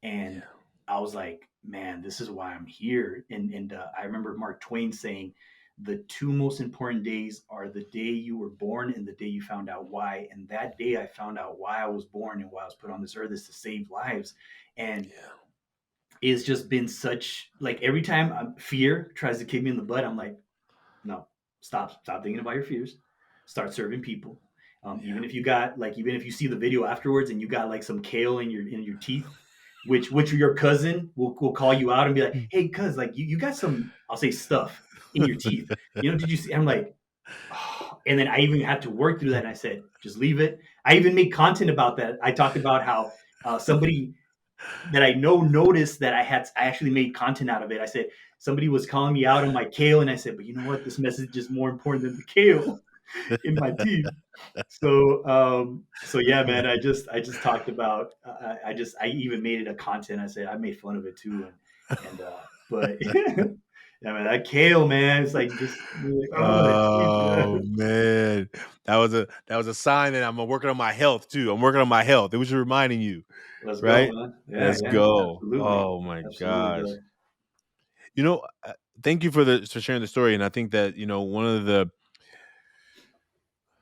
And yeah, I was like, man, this is why I'm here. And I remember Mark Twain saying, the two most important days are the day you were born and the day you found out why. And that day I found out why I was born and why I was put on this earth is to save lives. And yeah, it's just been such like every time fear tries to kick me in the butt, I'm like, no, stop thinking about your fears. Start serving people. Even yeah. if you got like, even if you see the video afterwards and you got like some kale in your teeth, which your cousin will call you out and be like, "Hey, cuz, like you got some, I'll say stuff in your teeth. Did you see?" I'm like, oh, And then I even had to work through that. And I said, just leave it. I even made content about that. I talked about how somebody that I know noticed that I actually made content out of it. I said, somebody was calling me out on my kale. And I said, but you know what? This message is more important than the kale in my teeth. So yeah, man. I just talked about. I even made it a content. I said I made fun of it too, but yeah, man, that kale, man. It's like just like, oh, geez, Oh man. man, that was a sign that I'm working on my health too. I'm working on my health. It was reminding you, Let's go, right? man. Yeah, Let's yeah, go. absolutely, Oh my absolutely, gosh. brother. You know, thank you for sharing the story. And I think that one of the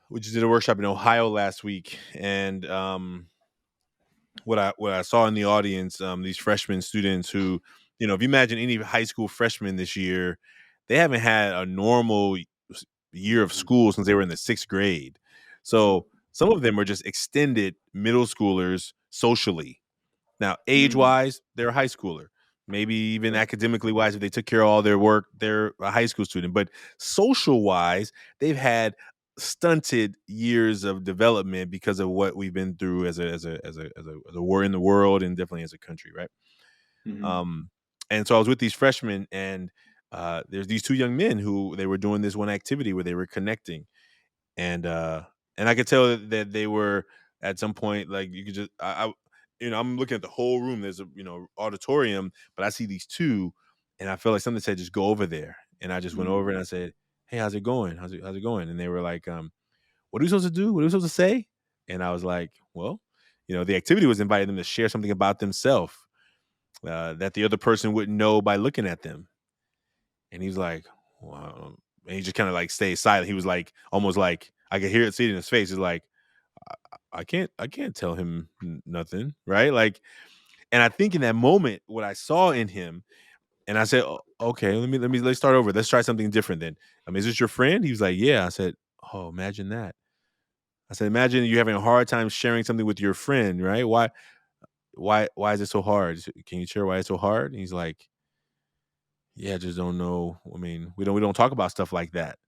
we just did a workshop in Ohio last week, and what I saw in the audience, these freshman students who, if you imagine any high school freshmen this year, they haven't had a normal year of Mhm. school since they were in the sixth grade. Wow. So some of them are just extended middle schoolers socially. Now, age Mm, wise, they're a high schooler. Maybe even okay. academically wise, if they took care of all their work, they're a high school student. But social wise, they've had stunted years of development because of what we've been through as a war in the world and definitely as a country, right? Hmm. Um, and so I was with these freshmen, and there's these two young men who they were doing this one activity where they were connecting, and I could tell that they were at some point like you could just I'm looking at the whole room. There's a auditorium, but I see these two, and I feel like something said just go over there, and I just went over Mm, and I said, "Hey, how's it going? How's it going?" And they were like, "What are we supposed to do? What are we supposed to say?" And I was like, "Well, the activity was inviting them to share something about themselves that the other person wouldn't know by looking at them." And he's like, "Wow." And he just kind of like stays silent. He was like, almost like I could hear it, see it in his face. He's like, I can't tell him nothing, right? Like, and I think in that moment, what I saw in him, and I said, Okay, let's start over. Let's try something different then. Is this your friend?" He was like, "Yeah." I said, "Oh, imagine that." I said, "Imagine you having a hard time sharing something with your friend, right? Why is it so hard? Can you share why it's so hard?" And he's like, "Yeah, I just don't know. We don't talk about stuff like that."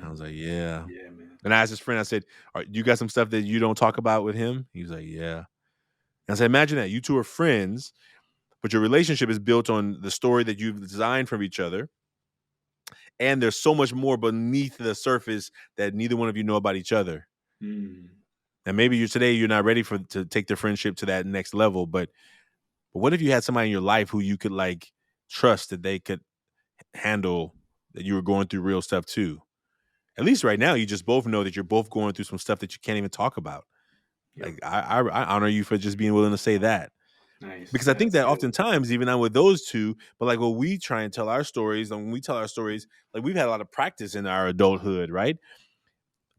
I was mm, like, "Yeah." yeah, man. And I asked his friend, I said, You got some stuff that you don't talk about with him?" He was like, "Yeah." And I said, "Imagine that. You two are friends, but your relationship is built on the story that you've designed from each other. And there's so much more beneath the surface that neither one of you know about each other. Mm, And maybe you're not ready to take the friendship to that next level. But what if you had somebody in your life who you could like trust that they could handle that you were going through real stuff too? At least right now, you just both know that you're both going through some stuff that you can't even talk about. yep. Like I honor you for just being willing to say that. Nice. Because I Yeah, think that's that good. oftentimes, even now with those two, but like when we try and tell our stories, and when we tell our stories, like we've had a lot of practice in our adulthood, right?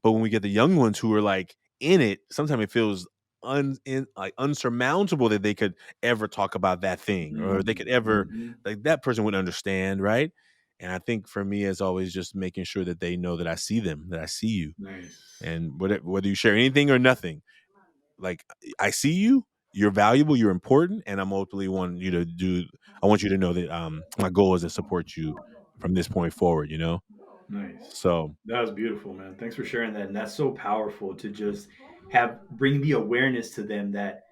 But when we get the young ones who are like in it, sometimes it feels like unsurmountable that they could ever talk about that thing, or they could Mm, ever hmm. like that person would understand, right? And I think for me, it's always just making sure that they know that I see them, that I see you, Nice. and whether you share anything or nothing, like I see you, you're valuable, you're important, and I'm ultimately want you to do. I want you to know that my goal is to support you from this point forward. Nice. So That was beautiful, man. Thanks for sharing that. And that's so powerful to just bring the awareness to them that,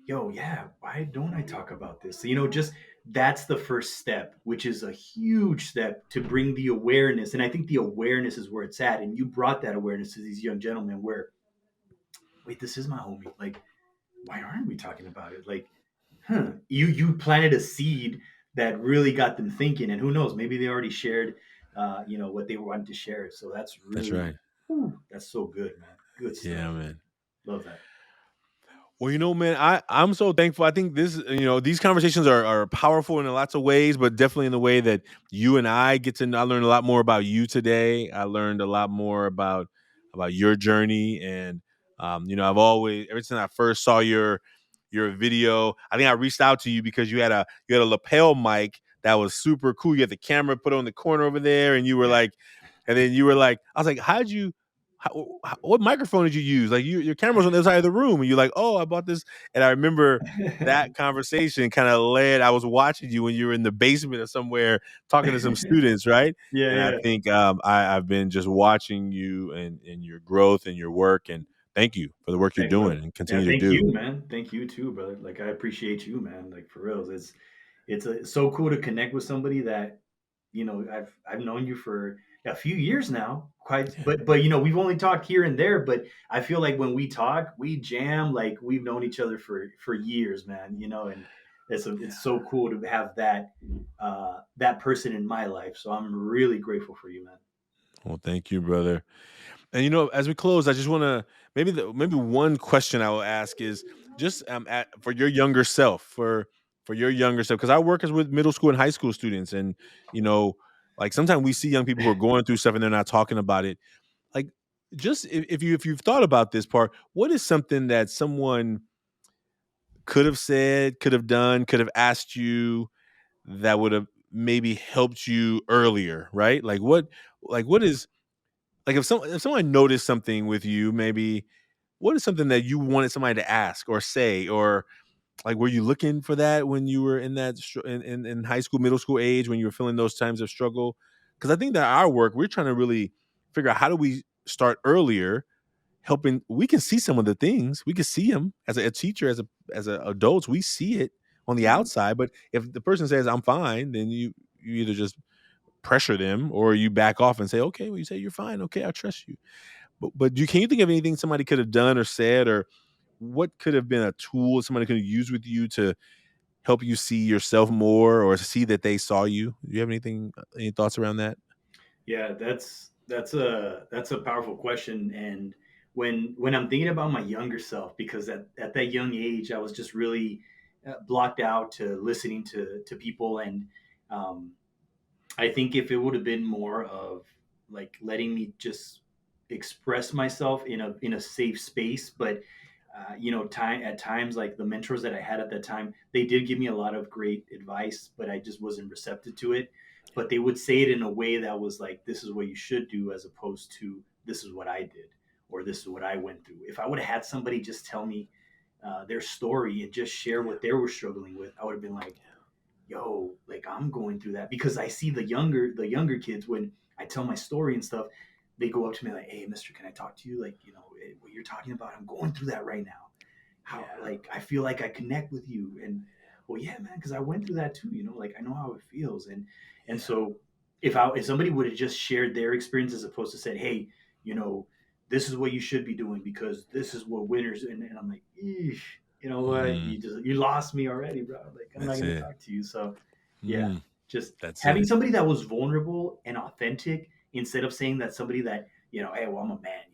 yo, yeah, why don't I talk about this? Just that's the first step, which is a huge step to bring the awareness. And I think the awareness is where it's at. And you brought that awareness to these young gentlemen where, wait, this is my homie. Like, why aren't we talking about it? Like, you planted a seed that really got them thinking, and who knows, maybe they already shared, what they wanted to share. So that's that's really, right. that's so good, man. Good Yeah, stuff. man. Love that. Well, man, I'm so thankful. I think these conversations are powerful in lots of ways, but definitely in the way that you and I get to know. I learned a lot more about you today. I learned a lot more about your journey, and I've always ever since I first saw your video, I think I reached out to you because you had a lapel mic that was super cool. You had the camera put on the corner over there, and you were like, I was like, how'd you? what microphone did you use? Like your camera's on the other side of the room, and you're like, oh, I bought this. And I remember that conversation kind of led. I was watching you when you were in the basement or somewhere talking to some students, right? Yeah, And I yeah. think I've been just watching you and your growth and your work. And thank you for the work you're Thanks, doing brother. and Yeah, continue to thank do. you, man. Thank you too, brother. Like I appreciate you, man. Like for real, it's so cool to connect with somebody that I've known you for a few years now. Quite, Yeah, but we've only talked here and there. But I feel like when we talk, we jam like we've known each other for years, man. And it's so cool to have that person in my life. So I'm really grateful for you, man. well, thank you, brother. And as we close, I just want to maybe one question I will ask is just for your younger self, for your younger self, because I work as with middle school and high school students, and you know, like sometimes we see young people who are going through stuff and they're not talking about it. Like, just if you've thought about this part, what is something that someone could have said, could have done, could have asked you that would have maybe helped you earlier, right? What is like if someone noticed something with you, maybe what is something that you wanted somebody to ask or say, or like were you looking for that when you were in that in high school, middle school age when you were feeling those times of struggle? Because I think that our work, we're trying to really figure out how do we start earlier, helping. We can see some of the things, we can see them as a teacher, as a adults, we see it on the Mhm. outside. But if the person says I'm fine, then you either just pressure them or you back off and say, okay, well, you say you're fine. Okay, I trust you. But can you think of anything somebody could have done or said, or what could have been a tool somebody could have used with you to help you see yourself more or see that they saw you? Do you have any thoughts around that? Yeah, that's a powerful question. And when I'm thinking about my younger self, because at that young age, I was just really blocked out to listening to people, and um, I think if it would have been more of like letting me just express myself in a safe space, but time at times like the mentors that I had at that time, they did give me a lot of great advice, but I just wasn't receptive to it. But they would say it in a way that was like, "This is what you should do," as opposed to "This is what I did" or "This is what I went through." If I would have had somebody just tell me their story and just share what they were struggling with, I would have been like, yo, like I'm going through that, because I see the younger kids when I tell my story and stuff, they go up to me like, "Hey, mister, can I talk to you? Like, what you're talking about, I'm going through that right now. How, Yeah. like, I feel like I connect with you." And well, yeah, man, because I went through that too, like I know how it feels. And Yeah. so if somebody would have just shared their experience as opposed to said, "Hey, you know, this is what you should be doing because this is what winners," and I'm like, "Eesh, you know what? Mm, You lost me already, bro. Like I'm not that's gonna it. talk to you." So yeah, Mm, just that's having it. somebody that was vulnerable and authentic instead of saying that somebody that, "Hey, well, I'm a man,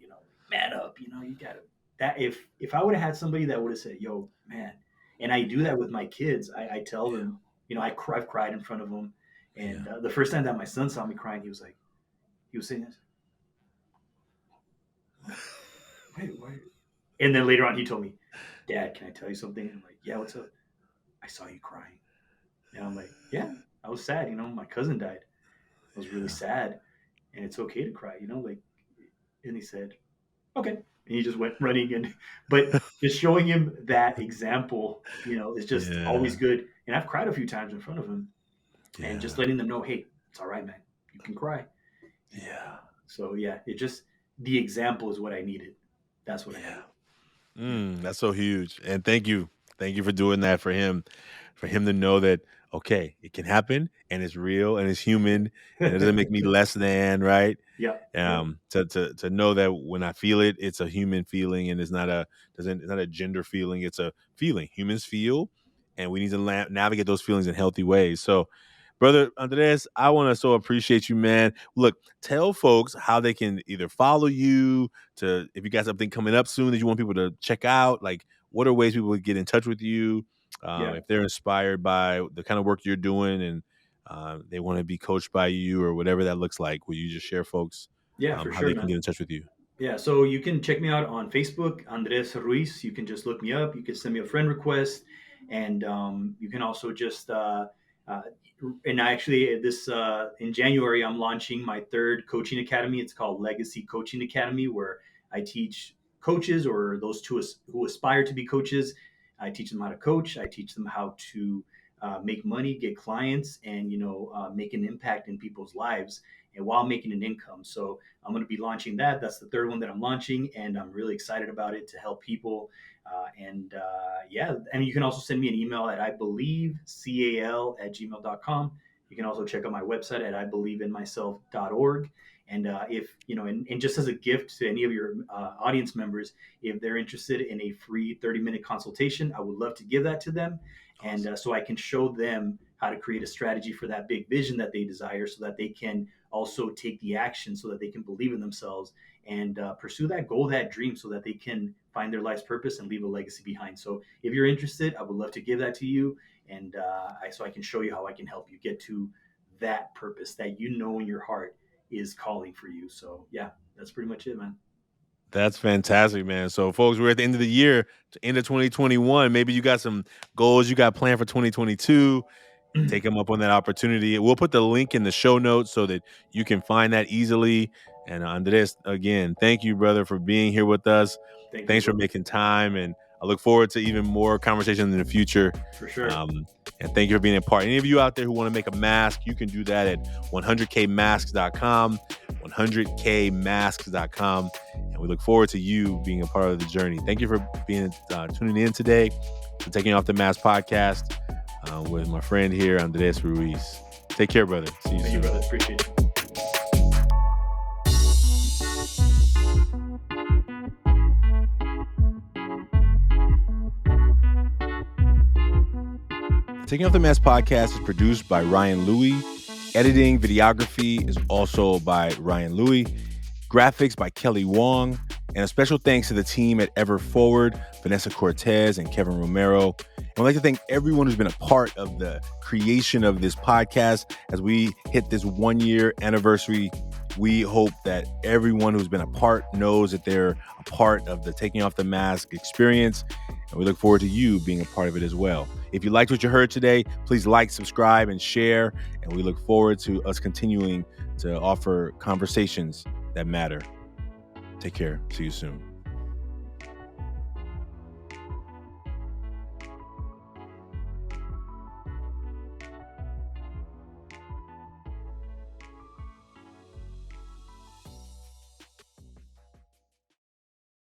man up, you gotta." That if I would have had somebody that would have said, "Yo, man," and I do that with my kids, I tell them, I've cried in front of them, Yeah. and the first time that my son saw me crying, he was like, he was saying this, "What? Wait, why?" And then later on, he told me, "Dad, can I tell you something?" I'm like, "Yeah, what's up?" "I saw you crying," and I'm like, "Yeah, I was sad. My cousin died. I was really Yeah. sad, and it's okay to cry, like." And he said, "Okay," and he just went running. And but just showing him that example, is just always Yeah. good. And I've cried a few times in front of him, and just Yeah. letting them know, "Hey, it's all right, man. You can cry." And Yeah. so yeah, it just the example is what I needed. That's what I Yeah. needed. Yeah, That's so huge. And thank you for doing that for him to know that okay, it can happen and it's real and it's human and it doesn't make me less than, right? yeah, yeah, To know that when I feel it, it's a human feeling and it's not a gender feeling. It's a feeling humans feel, and we need to navigate those feelings in healthy ways. So, brother Andres, I want to so appreciate you, man. Look, tell folks how they can either follow you to if you got something coming up soon that you want people to check out. Like, what are ways people would get in touch with you yeah, if they're inspired by the kind of work you're doing and they want to be coached by you or whatever that looks like. Will you just share folks yeah, for how sure, they can man. get in touch with you? Yeah, so you can check me out on Facebook, Andres Ruiz. You can just look me up. You can send me a friend request, and you can also just Uh, and actually, this in January, I'm launching my third coaching academy. It's called Legacy Coaching Academy, where I teach coaches or those who aspire to be coaches. I teach them how to coach. I teach them how to make money, get clients, and make an impact in people's lives, and while making an income. So I'm going to be launching that. That's the third one that I'm launching, and I'm really excited about it to help people. Yeah, and you can also send me an email at ibelievecal@gmail.com. You can also check out my website at ibelieveinmyself.org. And if you know, and just as a gift to any of your audience members, if they're interested in a free 30-minute consultation, I would love to give that to them, and Awesome. so I can show them how to create a strategy for that big vision that they desire, so that they can also take the action, so that they can believe in themselves and pursue that goal, that dream, so that they can find their life's purpose and leave a legacy behind. So if you're interested, I would love to give that to you, and so I can show you how I can help you get to that purpose that in your heart is calling for you. So yeah, that's pretty much it, man. That's fantastic, man. So, folks, we're at the end of the year, end of 2021. Maybe you got some goals you got planned for 2022. Take them up on that opportunity. We'll put the link in the show notes so that you can find that easily. And Andres, again, thank you, brother, for being here with us. Thank you, Thanks for bro. making time. And I look forward to even more conversations in the future. For sure. Um, and thank you for being a part. Any of you out there who want to make a mask, you can do that at 100kmasks.com, 100kmasks.com. And we look forward to you being a part of the journey. Thank you for being tuning in today to Taking Off the Mask podcast with my friend here, Andres Ruiz. Take care, brother. See you Thank you, soon. brother. Appreciate you. Taking Off the Mask podcast is produced by Ryan Louie. Editing, videography is also by Ryan Louie. Graphics by Kelly Wong. And a special thanks to the team at Ever Forward, Vanessa Cortez and Kevin Romero. And I'd like to thank everyone who's been a part of the creation of this podcast. As we hit this 1-year anniversary, we hope that everyone who's been a part knows that they're a part of the Taking Off the Mask experience. And we look forward to you being a part of it as well. If you liked what you heard today, please like, subscribe, and share. And we look forward to us continuing to offer conversations that matter. Take care. See you soon.